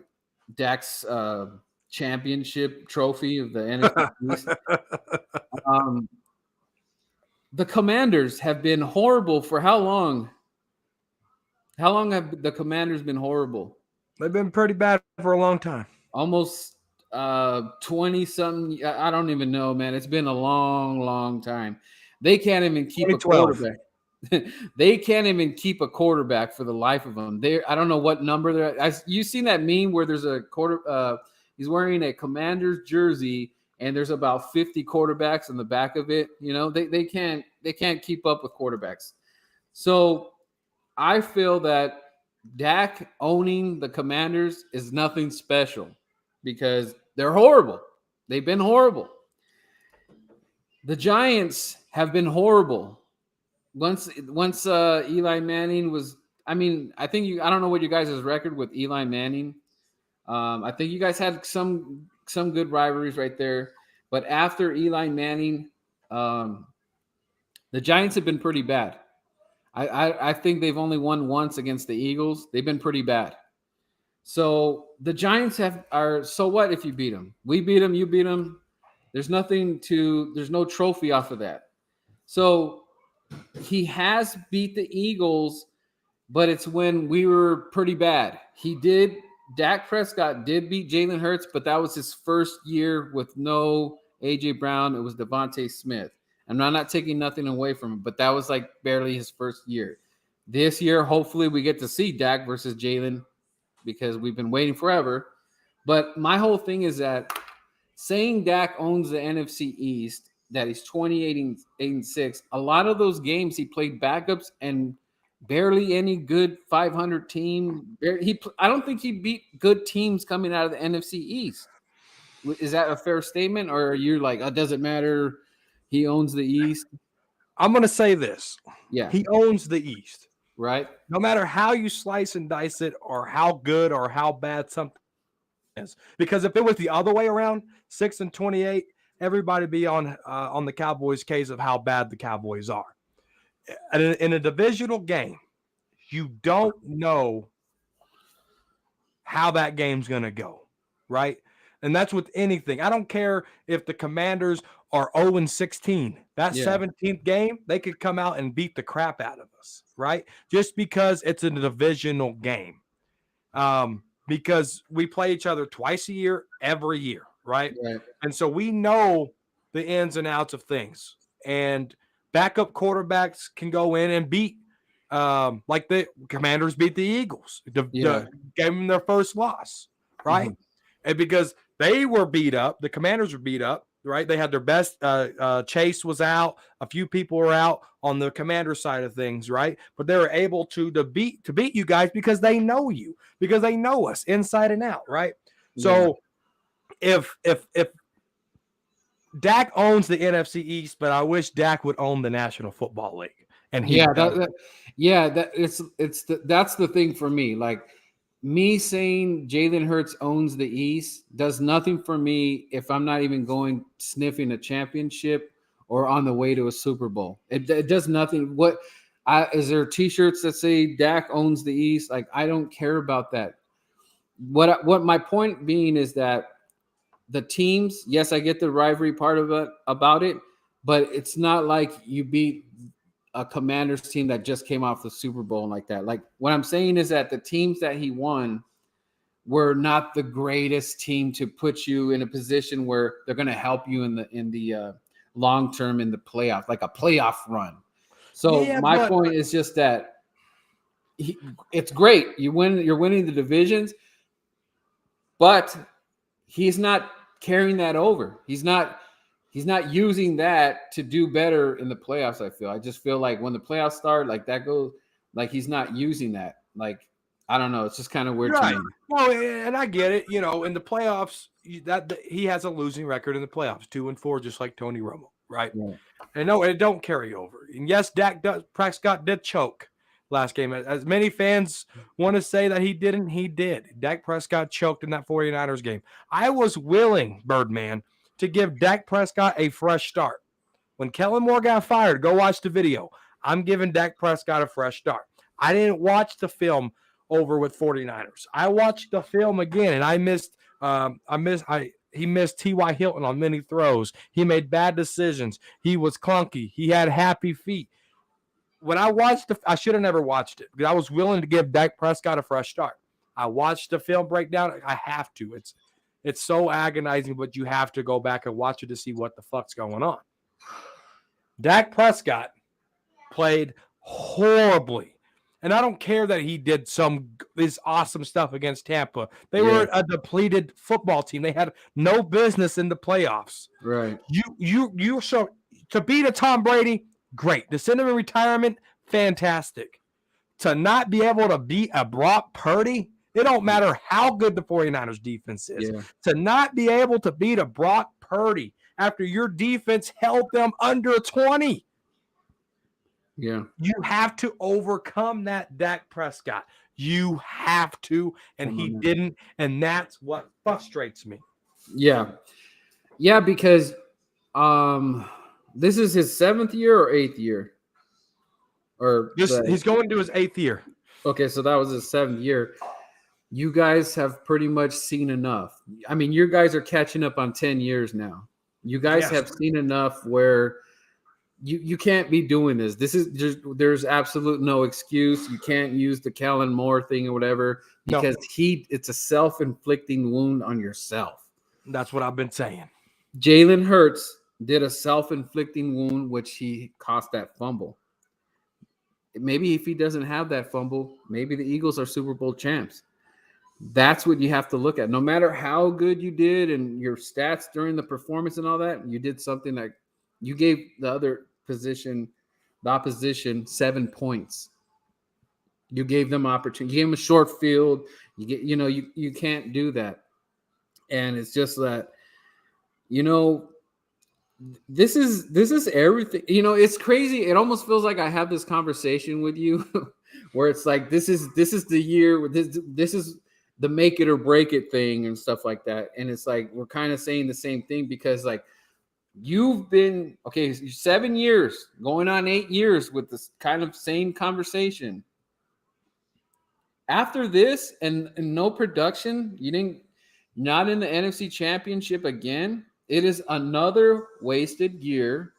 Dak's championship trophy of the NFC East. The Commanders have been horrible for how long? How long have the Commanders been horrible? They've been pretty bad for a long time. Almost 20 something. I don't even know, man. It's been a long time. They can't even keep a 2012. quarterback. They can't even keep a quarterback for the life of them. I don't know what number they're at. You seen that meme where there's a he's wearing a Commander's jersey and there's about 50 quarterbacks in the back of it. You know, they can't keep up with quarterbacks. So I feel that Dak owning the Commanders is nothing special because they're horrible. They've been horrible. The Giants have been horrible. Once Eli Manning was, I don't know what you guys' record with Eli Manning. I think you guys had some good rivalries right there, but after Eli Manning, the Giants have been pretty bad. I think they've only won once against the Eagles. They've been pretty bad. So the Giants are so what if you beat them? We beat them, you beat them. There's no trophy off of that. So he has beat the Eagles, but it's when we were pretty bad. Dak Prescott did beat Jalen Hurts, but that was his first year with no A.J. Brown. It was Devontae Smith. I'm not taking nothing away from him, but that was like barely his first year. This year, hopefully we get to see Dak versus Jalen because we've been waiting forever. But my whole thing is that saying Dak owns the NFC East, that he's 28-6, a lot of those games he played backups and barely any good 500 team. I don't think he beat good teams coming out of the NFC East. Is that a fair statement, or are you like, it doesn't matter, he owns the East? I'm going to say this. Yeah. He owns the East. Right. No matter how you slice and dice it or how good or how bad something is. Because if it was the other way around, 6-28, everybody be on the Cowboys' case of how bad the Cowboys are. In a divisional game, you don't know how that game's going to go, right? And that's with anything. I don't care if the Commanders are 0-16. That 17th game, they could come out and beat the crap out of us, right? Just because it's a divisional game. Because we play each other twice a year, every year, right? And so we know the ins and outs of things. And backup quarterbacks can go in and beat, like the Commanders beat the Eagles, gave them their first loss, right? Mm-hmm. And because they were beat up, the Commanders were beat up, right? They had their best. Chase was out. A few people were out on the Commander side of things, right? But they were able to beat you guys because they know you, because they know us inside and out, right? Yeah. So if Dak owns the NFC East, but I wish Dak would own the National Football League. And that's the thing for me. Like, me saying Jalen Hurts owns the East does nothing for me if I'm not even going sniffing a championship or on the way to a Super Bowl. It does nothing. Is there T-shirts that say Dak owns the East? Like, I don't care about that. What my point being is that the teams, yes, I get the rivalry part of it about it, but it's not like you beat a Commanders team that just came off the Super Bowl like that. Like, what I'm saying is that the teams that he won were not the greatest team to put you in a position where they're going to help you in the long term in the playoff, like a playoff run. So my point is just that it's great. You're winning the divisions, but he's not carrying that over. He's not using that to do better in the playoffs. I just feel like when the playoffs start, like that goes, like he's not using that. Like, I don't know. It's just kind of weird to me. Well, and I get it. You know, in the playoffs, that he has a losing record in the playoffs, 2-4, just like Tony Romo, right? Yeah. And no, it don't carry over. And yes, Prescott did choke last game. As many fans want to say that he didn't, he did. Dak Prescott choked in that 49ers game. I was willing, Birdman, to give Dak Prescott a fresh start. When Kellen Moore got fired, go watch the video. I'm giving Dak Prescott a fresh start. I didn't watch the film over with 49ers. I watched the film again, and he missed T.Y. Hilton on many throws. He made bad decisions. He was clunky. He had happy feet. when I watched I should have never watched it because I was willing to give Dak Prescott a fresh start. I watched the film breakdown. I have to. It's so agonizing, but you have to go back and watch it to see what the fuck's going on. Dak Prescott played horribly. And I don't care that he did this awesome stuff against Tampa. They were a depleted football team. They had no business in the playoffs. Right. You so to beat a Tom Brady, great. To send him in retirement, fantastic. To not be able to beat a Brock Purdy, it don't matter how good the 49ers defense is. Yeah. To not be able to beat a Brock Purdy after your defense held them under 20. Yeah. You have to overcome that, Dak Prescott. You have to, and he didn't, and that's what frustrates me. Yeah. Yeah, because this is his 7th year or 8th year? He's going to his 8th year. Okay, so that was his 7th year. You guys have pretty much seen enough. I mean, you guys are catching up on 10 years now. You guys have seen enough where you can't be doing this. There's absolute no excuse. You can't use the Kellen Moore thing or whatever because it's a self-inflicting wound on yourself. That's what I've been saying. Jalen Hurts did a self-inflicting wound, which he cost that fumble. Maybe if he doesn't have that fumble, maybe the Eagles are Super Bowl champs. That's what you have to look at. No matter how good you did and your stats during the performance and all that, you did something that you gave the opposition 7 points. You gave them opportunity. You gave them a short field. You can't do that. And it's just that, this is everything. It's crazy. It almost feels like I have this conversation with you where it's like, this is the year. This is the make it or break it thing and stuff like that. And it's like, we're kind of saying the same thing because like, you've been 7 years going on 8 years with this kind of same conversation. After this and no production, not in the NFC Championship again. It is another wasted year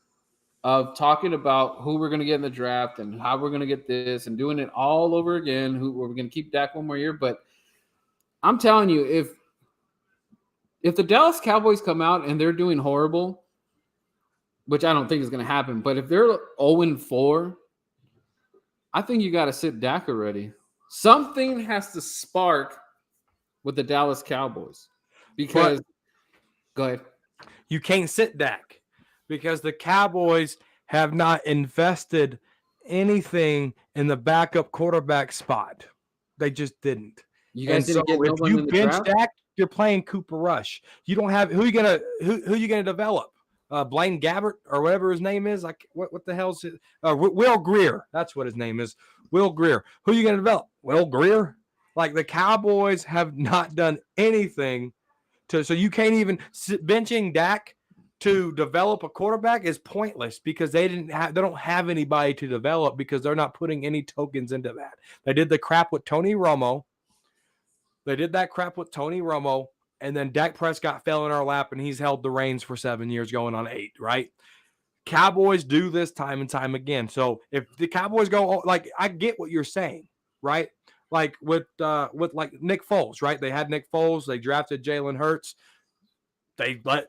of talking about who we're going to get in the draft and how we're going to get this and doing it all over again. We're going to keep Dak one more year. But I'm telling you, if the Dallas Cowboys come out and they're doing horrible, which I don't think is going to happen, but if they're 0-4, I think you got to sit Dak already. Something has to spark with the Dallas Cowboys because go ahead. You can't sit Dak because the Cowboys have not invested anything in the backup quarterback spot. They just didn't. You guys didn't get if you bench Dak, you're playing Cooper Rush. You don't have who you gonna develop? Blaine Gabbert or whatever his name is. Like what the hell's it? Will Greer. That's what his name is. Will Greer. Who are you gonna develop? Will Greer. Like the Cowboys have not done anything so you can't even benching Dak to develop a quarterback is pointless because they don't have anybody to develop because they're not putting any tokens into that. They did the crap with Tony Romo. And then Dak Prescott fell in our lap and he's held the reins for 7 years going on 8, right? Cowboys do this time and time again. So if the Cowboys go, like, I get what you're saying, right? Like with like Nick Foles, right? They had Nick Foles. They drafted Jalen Hurts. They let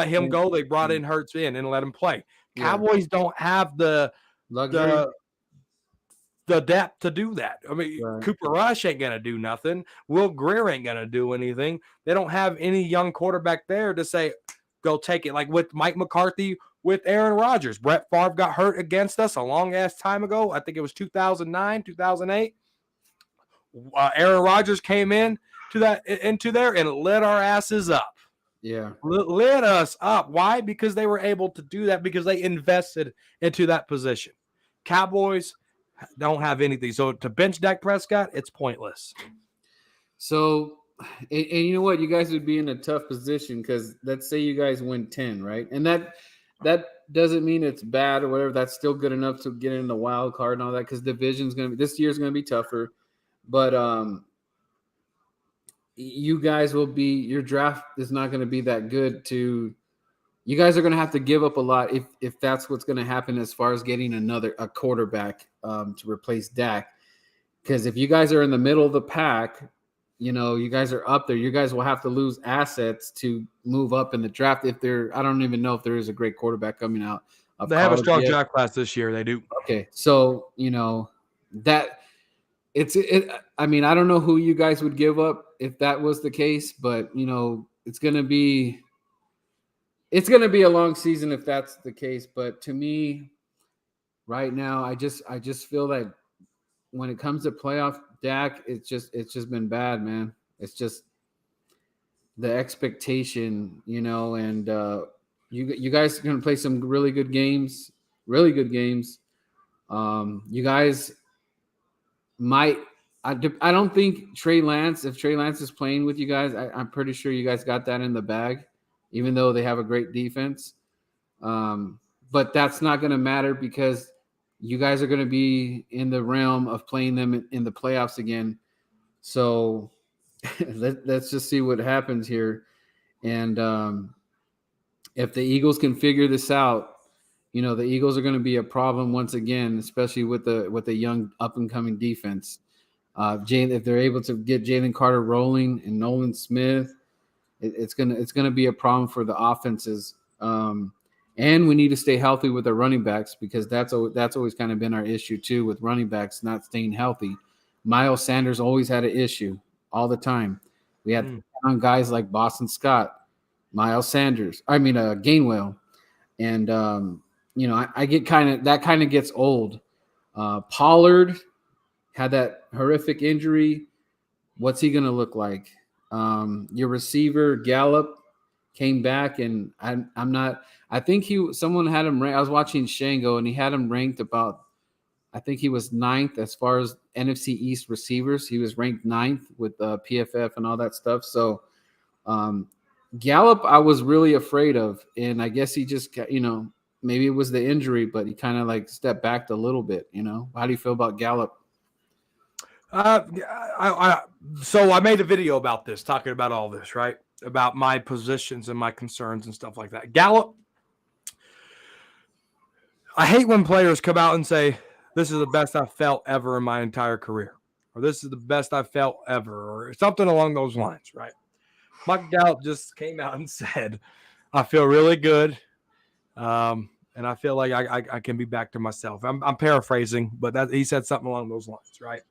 him go. They brought in Hurts in and let him play. Yeah. Cowboys don't have the depth to do that. I mean, right. Cooper Rush ain't going to do nothing. Will Greer ain't going to do anything. They don't have any young quarterback there to say, go take it. Like with Mike McCarthy with Aaron Rodgers. Brett Favre got hurt against us a long-ass time ago. I think it was 2009, 2008. Aaron Rodgers came into there and lit our asses up. Yeah. Lit us up. Why? Because they were able to do that because they invested into that position. Cowboys don't have anything. So to bench Dak Prescott, it's pointless. So, and you know what? You guys would be in a tough position because let's say you guys win 10, right? And that doesn't mean it's bad or whatever. That's still good enough to get in the wild card and all that because this year's going to be tougher. But you guys will be – your draft is not going to be that good to you guys are going to have to give up a lot if that's what's going to happen as far as getting a quarterback to replace Dak. Because if you guys are in the middle of the pack, you guys are up there. You guys will have to lose assets to move up in the draft. I don't even know if there is a great quarterback coming out of They have a college strong yet. draft class this year. They do. Okay, so that I mean, I don't know who you guys would give up if that was the case, but it's gonna be a long season if that's the case. But to me, right now, I just feel like when it comes to playoff Dak, it's just been bad, man. It's just the expectation, and you guys are gonna play some really good games, really good games. You guys might. I don't think Trey Lance. If Trey Lance is playing with you guys, I'm pretty sure you guys got that in the bag, even though they have a great defense. But that's not going to matter because you guys are going to be in the realm of playing them in the playoffs again. So let's just see what happens here. And if the Eagles can figure this out, the Eagles are going to be a problem once again, especially with the young up and coming defense. If they're able to get Jalen Carter rolling and Nolan Smith, it's gonna be a problem for the offenses. And we need to stay healthy with our running backs because that's always kind of been our issue too with running backs not staying healthy. Miles Sanders always had an issue all the time. We had guys like Boston Scott, Miles Sanders. Gainwell, and I get kind of gets old. Pollard had that horrific injury. What's he going to look like? Your receiver Gallup came back, and I'm not. I think someone had him ranked. I was watching Shango, and he had him ranked about. I think he was 9th as far as NFC East receivers. He was ranked 9th with PFF and all that stuff. So Gallup, I was really afraid of, and I guess he just maybe it was the injury, but he kind of like stepped back a little bit. How do you feel about Gallup? So I made a video about this, talking about all this, right? About my positions and my concerns and stuff like that. Gallup, I hate when players come out and say, this is the best I've felt ever in my entire career, or this is the best I've felt ever, or something along those lines, right? Mike Gallup just came out and said, I feel really good. And I feel like I can be back to myself. I'm paraphrasing, but he said something along those lines, right?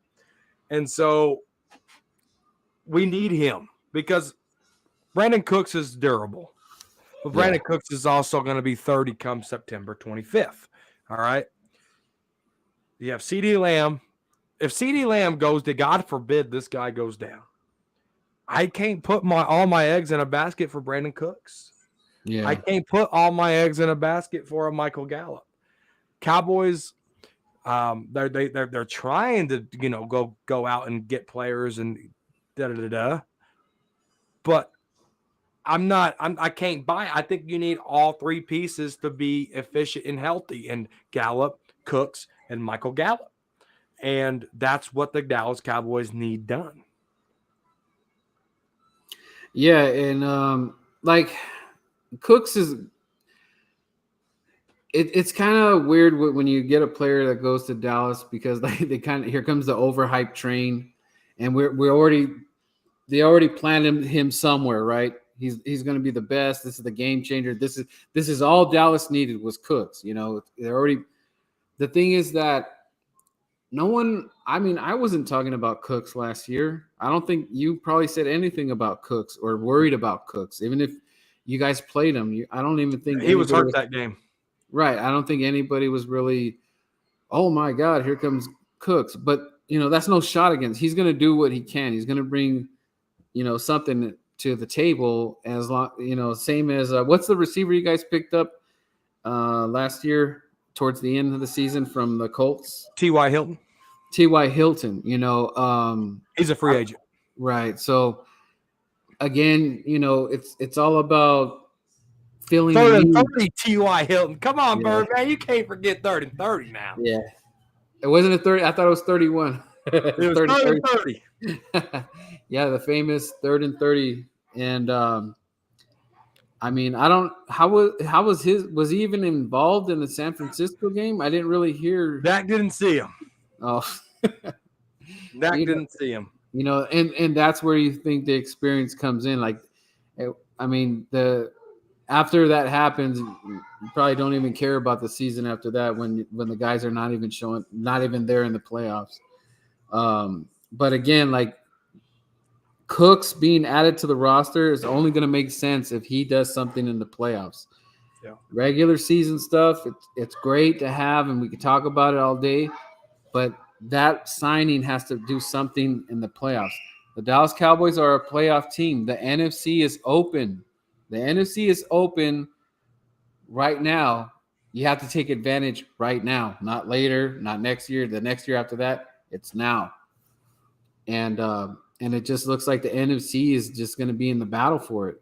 And so we need him because Brandon Cooks is durable. But Brandon Cooks is also going to be 30 come September 25th. All right. You have CeeDee Lamb. If CeeDee Lamb goes, to God forbid this guy goes down, I can't put all my eggs in a basket for Brandon Cooks. Yeah. I can't put all my eggs in a basket for a Michael Gallup. Cowboys, they're trying to go out and get players and but I can't buy. I think you need all three pieces to be efficient and healthy, and Gallup, Cooks, and Michael Gallup, and that's what the Dallas Cowboys need done. Yeah, and like Cooks is. It's kind of weird when you get a player that goes to Dallas because here comes the overhyped train, and they already planned him somewhere, right? He's going to be the best. This is the game changer. This is all Dallas needed was Cooks. They're already. The thing is that no one. I mean, I wasn't talking about Cooks last year. I don't think you probably said anything about Cooks or worried about Cooks, even if you guys played him. I don't even think he was hurt that game. Right. I don't think anybody was really, oh my God, here comes Cooks. But, that's no shot against. He's going to do what he can. He's going to bring, something to the table as long, same as what's the receiver you guys picked up last year towards the end of the season from the Colts? T.Y. Hilton. T.Y. Hilton, he's a free agent. Right. So again, it's all about feeling 3rd and 30, T.Y. Hilton. Come on, Bird, man. You can't forget 3rd and 30 now. Yeah. It wasn't a 30. I thought it was 31. It was 3rd and 30. Yeah, the famous 3rd and 30. And I mean, I don't. How was his? Was he even involved in the San Francisco game? I didn't really hear. Dak didn't see him. Oh, Dak you know, didn't see him. and that's where you think the experience comes in. Like, I mean, after that happens, you probably don't even care about the season after that when the guys are not even there in the playoffs. But again, like Cooks being added to the roster is only going to make sense if he does something in the playoffs. Yeah. Regular season stuff, it's great to have, and we can talk about it all day. But that signing has to do something in the playoffs. The Dallas Cowboys are a playoff team. The NFC is open. The NFC is open right now. You have to take advantage right now, not later, not next year, the next year after that. It's now. And it just looks like the NFC is just going to be in the battle for it.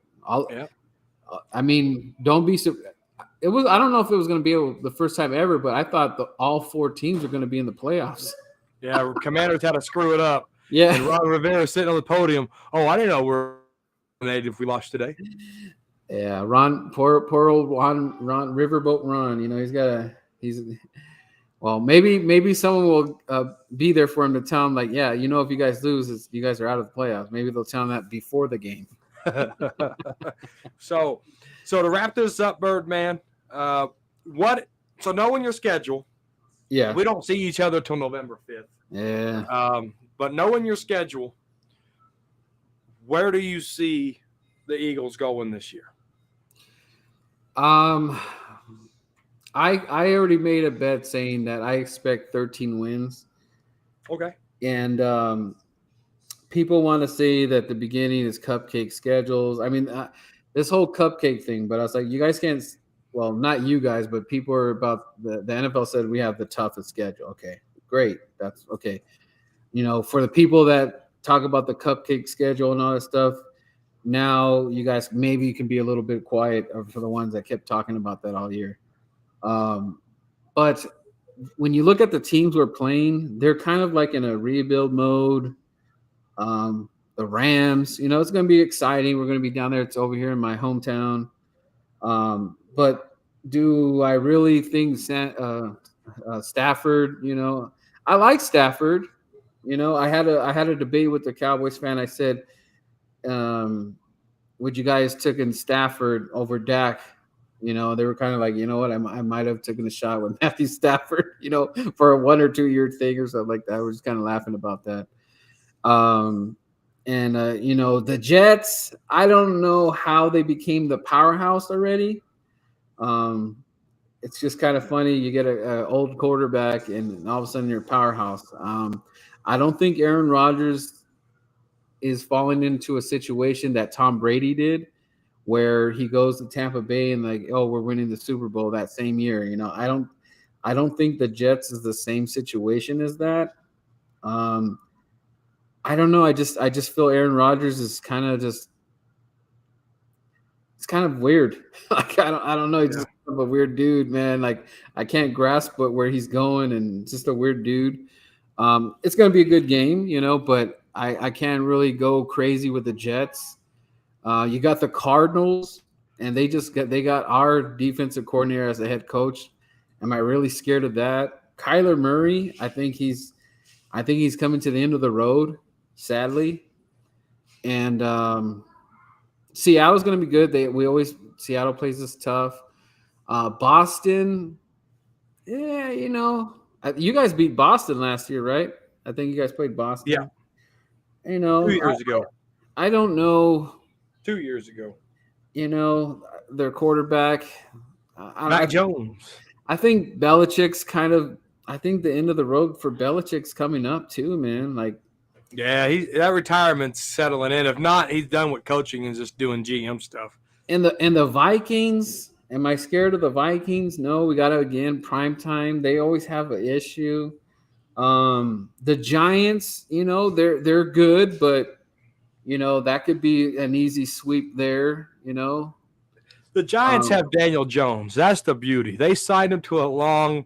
I mean, don't be surprised. I don't know if it was going to be the first time ever, but I thought all 4 teams are going to be in the playoffs. Yeah, Commanders had to screw it up. Yeah. And Ron Rivera sitting on the podium. Oh, I didn't know we're eliminated if we lost today. Yeah, poor old Ron, Riverboat Ron. Well, maybe someone will be there for him to tell him, like, yeah, if you guys lose, you guys are out of the playoffs. Maybe they'll tell him that before the game. So to wrap this up, Birdman, so knowing your schedule, yeah, we don't see each other till November 5th. Yeah. But knowing your schedule, where do you see the Eagles going this year? I already made a bet saying that I expect 13 wins. Okay. And people want to say that the beginning is cupcake schedules. I mean, this whole cupcake thing, but I was like, you guys can't. Well, not you guys, but people are about the NFL said we have the toughest schedule. Okay, great. That's okay. For the people that talk about the cupcake schedule and all that stuff, now you guys maybe you can be a little bit quiet for the ones that kept talking about that all year. But when you look at the teams we're playing, they're kind of like in a rebuild mode. The Rams, it's going to be exciting. We're going to be down there. It's over here in my hometown. But do I really think Stafford? I like Stafford. I had a debate with the Cowboys fan. I said, would you guys taken Stafford over Dak? They were kind of like, you know what, I might have taken a shot with Matthew Stafford, for a 1 or 2 year thing or something like that. We're just kind of laughing about that. The Jets, I don't know how they became the powerhouse already. It's just kind of funny. You get an old quarterback and all of a sudden you're a powerhouse. I don't think Aaron Rodgers is falling into a situation that Tom Brady did, where he goes to Tampa Bay and like, oh, we're winning the Super Bowl that same year. I don't think the Jets is the same situation as that. I don't know. I just feel Aaron Rodgers is kind of just, it's kind of weird. Like, I don't know. He's just kind of a weird dude, man. Like, I can't grasp where he's going, and it's just a weird dude. It's going to be a good game, but I can't really go crazy with the Jets. You got the Cardinals, and they got our defensive coordinator as the head coach. Am I really scared of that? Kyler Murray, I think he's coming to the end of the road, sadly. And Seattle's going to be good. Seattle plays us tough. Boston, yeah, you guys beat Boston last year, right? I think you guys played Boston. Yeah. 2 years ago. I don't know. 2 years ago. Their quarterback, Mac Jones. I think Belichick's I think the end of the road for Belichick's coming up too, man. Like, yeah, that retirement's settling in. If not, he's done with coaching and just doing GM stuff. And the Vikings, am I scared of the Vikings? No, we got to, again, prime time. They always have an issue. The Giants, they're good, but that could be an easy sweep there, The Giants have Daniel Jones. That's the beauty. They signed him to a long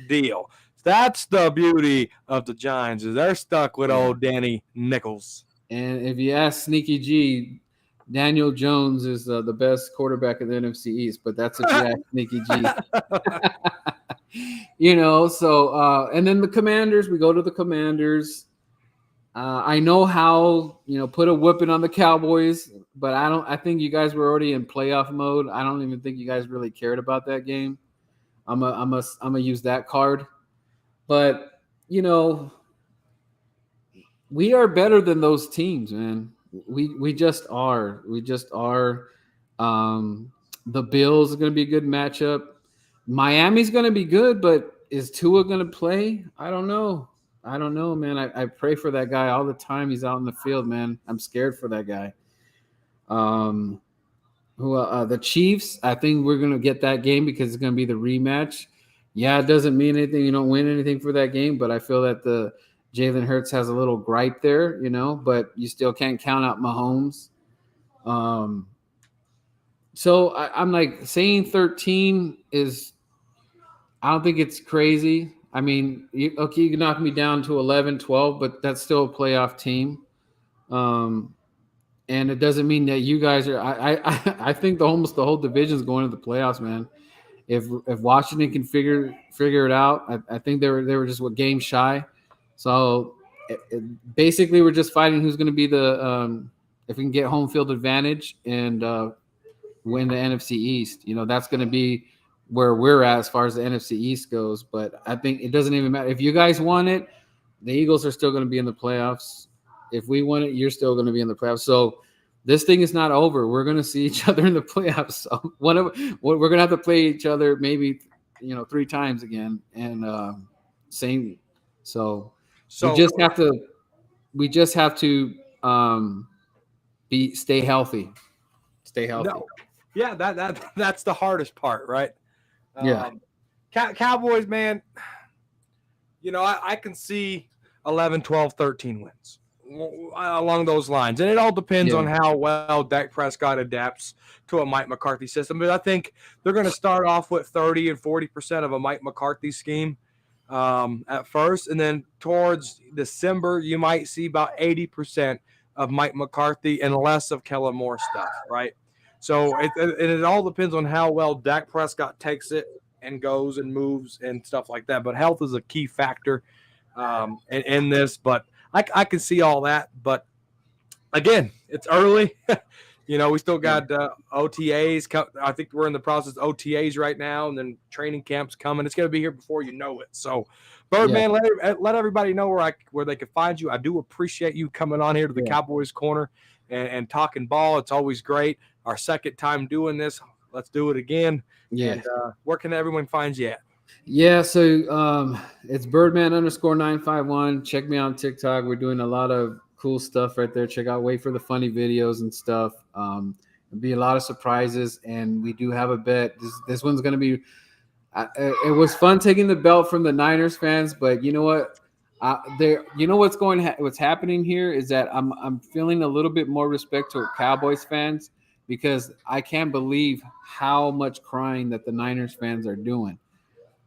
deal. That's the beauty of the Giants, is they're stuck with old Danny Nichols. And if you ask Sneaky G, Daniel Jones is the best quarterback in the NFC East, but that's if you ask Nikki G. So and then the Commanders, we go to the Commanders. I know how, put a whipping on the Cowboys, but I think you guys were already in playoff mode. I don't even think you guys really cared about that game. I'm gonna use that card. But, we are better than those teams, man. We just are. We just are. The Bills are going to be a good matchup. Miami's going to be good, but is Tua going to play? I don't know. Man. I pray for that guy all the time. He's out in the field, man. I'm scared for that guy. The Chiefs, I think we're going to get that game because it's going to be the rematch. Yeah, it doesn't mean anything. You don't win anything for that game, but I feel that the Jalen Hurts has a little gripe there, but you still can't count out Mahomes. So I'm like saying 13 is, I don't think it's crazy. I mean, you can knock me down to 11, 12, but that's still a playoff team. And it doesn't mean that you guys are. I think almost the whole division is going to the playoffs, man. If Washington can figure it out, I think they were just a game shy. So basically, we're just fighting who's going to be the if we can get home field advantage and win the NFC East. That's going to be where we're at as far as the NFC East goes. But I think it doesn't even matter if you guys won it. The Eagles are still going to be in the playoffs. If we win it, you're still going to be in the playoffs. So this thing is not over. We're going to see each other in the playoffs. So we're going to have to play each other maybe 3 times again, and same. So we just have to stay healthy. Stay healthy. No. Yeah, that's the hardest part, right? Yeah. Cowboys, man, I can see 11, 12, 13 wins along those lines. And it all depends on how well Dak Prescott adapts to a Mike McCarthy system. But I think they're going to start off with 30 and 40% of a Mike McCarthy scheme at first. And then towards December, you might see about 80% of Mike McCarthy and less of Kellen Moore stuff, right? So it all depends on how well Dak Prescott takes it and goes and moves and stuff like that. But health is a key factor in this. But I can see all that. But, again, it's early. We still got OTAs. I think we're in the process of OTAs right now, and then training camps coming. It's going to be here before you know it. So, Birdman, let everybody know where they can find you. I do appreciate you coming on here to the Cowboys Corner and talking ball. It's always great. Our second time doing this. Let's do it again. Yeah. And where can everyone find you at? Yeah, so it's Birdman_951. Check me out on TikTok. We're doing a lot of cool stuff right there. Wait for the funny videos and stuff. There'll be a lot of surprises, and we do have a bet. This one's going to be it was fun taking the belt from the Niners fans, but you know what? What's happening here is that I'm feeling a little bit more respect to Cowboys fans because I can't believe how much crying that the Niners fans are doing.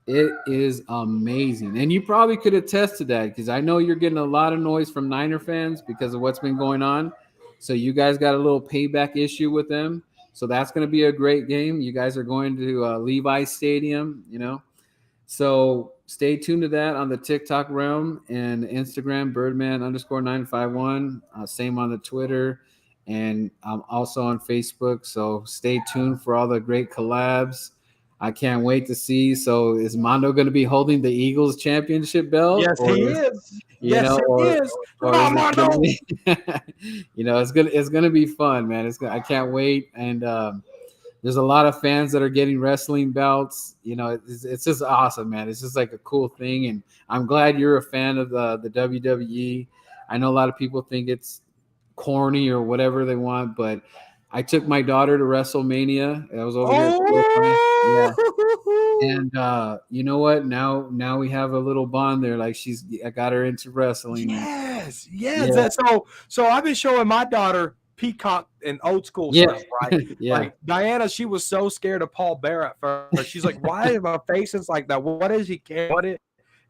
It is amazing. And you probably could attest to that because I know you're getting a lot of noise from Niner fans because of what's been going on. So you guys got a little payback issue with them. So that's going to be a great game. You guys are going to Levi's Stadium, So stay tuned to that on the TikTok realm and Instagram, Birdman_951. Same on the Twitter. And I'm also on Facebook. So stay tuned for all the great collabs. I can't wait to see. So is Mondo going to be holding the Eagles championship belt? Yes, he is. He is. Mondo. It's gonna be fun, man. I can't wait. And there's a lot of fans that are getting wrestling belts. It's just awesome, man. It's just like a cool thing. And I'm glad you're a fan of the WWE. I know a lot of people think it's corny or whatever they want, but I took my daughter to WrestleMania. I was over here. Yeah. And you know what? Now we have a little bond there. Like I got her into wrestling. Yes. Yeah. So I've been showing my daughter Peacock and old school stuff, right? Yeah. Like Diana, she was so scared of Paul Bear at first. She's like, "Why are my faces like that? What is he? What it?"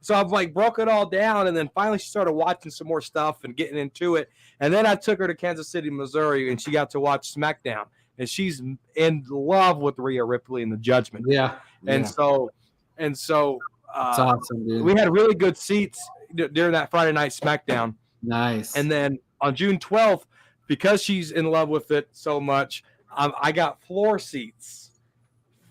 So I've like broke it all down, and then finally she started watching some more stuff and getting into it. And then I took her to Kansas City, Missouri, and she got to watch SmackDown. And she's in love with Rhea Ripley and the Judgment. Yeah. And so it's awesome, dude. we had really good seats during that Friday night SmackDown. Nice. And then on June 12th, because she's in love with it so much, I got floor seats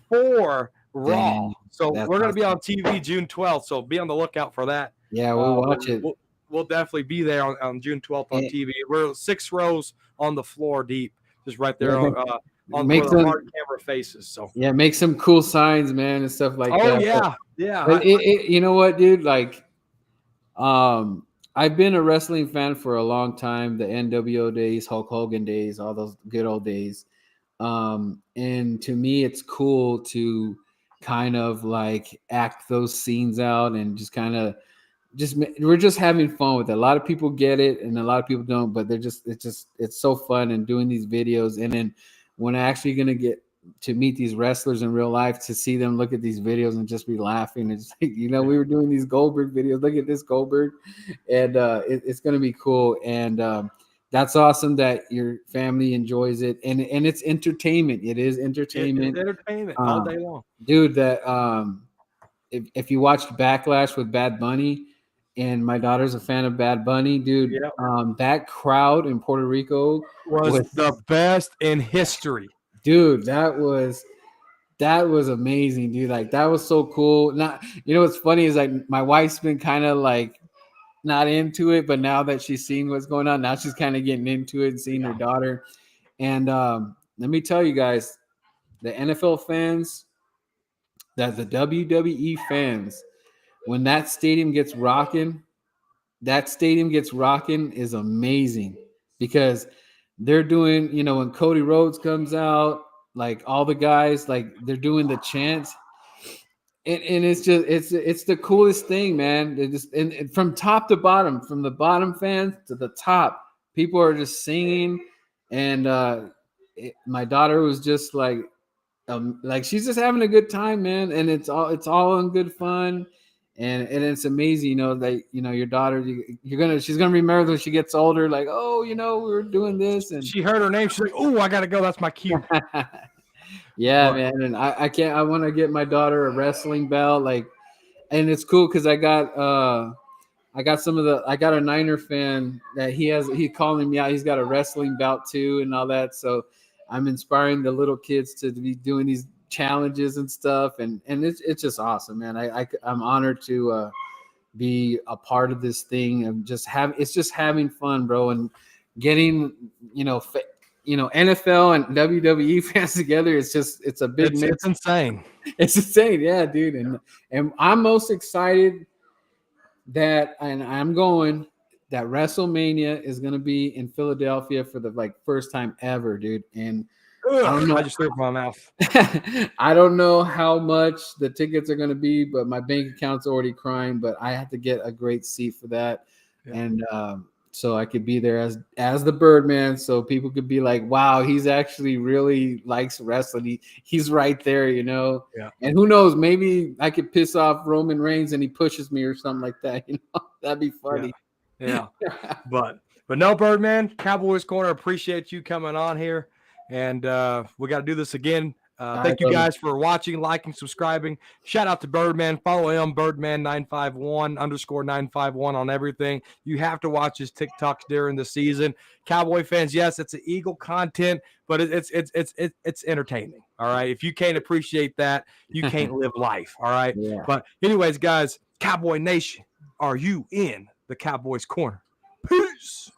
for Raw. Dang, so we're going to be on TV June 12th. So be on the lookout for that. Yeah, we'll watch it. We'll definitely be there on June 12th on TV. We're 6 rows on the floor deep, just right there on the hard camera faces. So yeah, make some cool signs, man, and stuff like that. Oh yeah, yeah. But you know what, dude? Like, I've been a wrestling fan for a long time. The NWO days, Hulk Hogan days, all those good old days. And to me, it's cool to kind of like act those scenes out and just kind of we're just having fun with it. A lot of people get it and a lot of people don't, but it's so fun and doing these videos. And then when I'm actually going to get to meet these wrestlers in real life, to see them look at these videos and just be laughing. It's like, we were doing these Goldberg videos. Look at this Goldberg. And it's going to be cool. And that's awesome that your family enjoys it. And it's entertainment. It is entertainment. It's entertainment all day long. Dude, that if you watched Backlash with Bad Bunny, and my daughter's a fan of Bad Bunny, dude, that crowd in Puerto Rico was the best in history. Dude, that was amazing, dude. Like, that was so cool. Not, what's funny is like my wife's been kind of like not into it, but now that she's seeing what's going on, now she's kind of getting into it and seeing her daughter. And let me tell you guys, the NFL fans, that the WWE fans, when that stadium gets rocking is amazing, because they're doing, when Cody Rhodes comes out, like all the guys, like they're doing the chants, and it's just it's the coolest thing, man. They just and from top to bottom, from the bottom fans to the top, people are just singing, and my daughter was just like she's just having a good time, man, and it's all in good fun. And it's amazing, that your daughter, she's gonna remember when she gets older, like, oh, we were doing this, and she heard her name, she's like, oh, I gotta go, that's my cue. Yeah, man. And I want to get my daughter a wrestling belt, like, and it's cool because I got a Niner fan that he's calling me out, he's got a wrestling belt too and all that, so I'm inspiring the little kids to be doing these challenges and stuff, and it's just awesome, man. I'm honored to be a part of this thing, and it's just having fun, bro, and getting NFL and WWE fans together. It's a big mix. It's insane. It's insane, yeah, dude. And I'm most excited that WrestleMania is gonna be in Philadelphia for the first time ever, dude. And I just threw up my mouth. I don't know how much the tickets are going to be, but my bank account's already crying. But I have to get a great seat for that, and so I could be there as the Birdman, so people could be like, "Wow, he's actually really likes wrestling. He's right there, Yeah. And who knows? Maybe I could piss off Roman Reigns and he pushes me or something like that. That'd be funny. Yeah. but no, Birdman, Cowboys Corner. Appreciate you coming on here. And we got to do this again. Thank you guys for watching, liking, subscribing. Shout out to Birdman. Follow him, Birdman951_951 on everything. You have to watch his TikToks during the season. Cowboy fans, yes, it's an Eagle content, but it's entertaining. All right. If you can't appreciate that, you can't live life. All right. Yeah. But anyways, guys, Cowboy Nation, are you in the Cowboys Corner? Peace.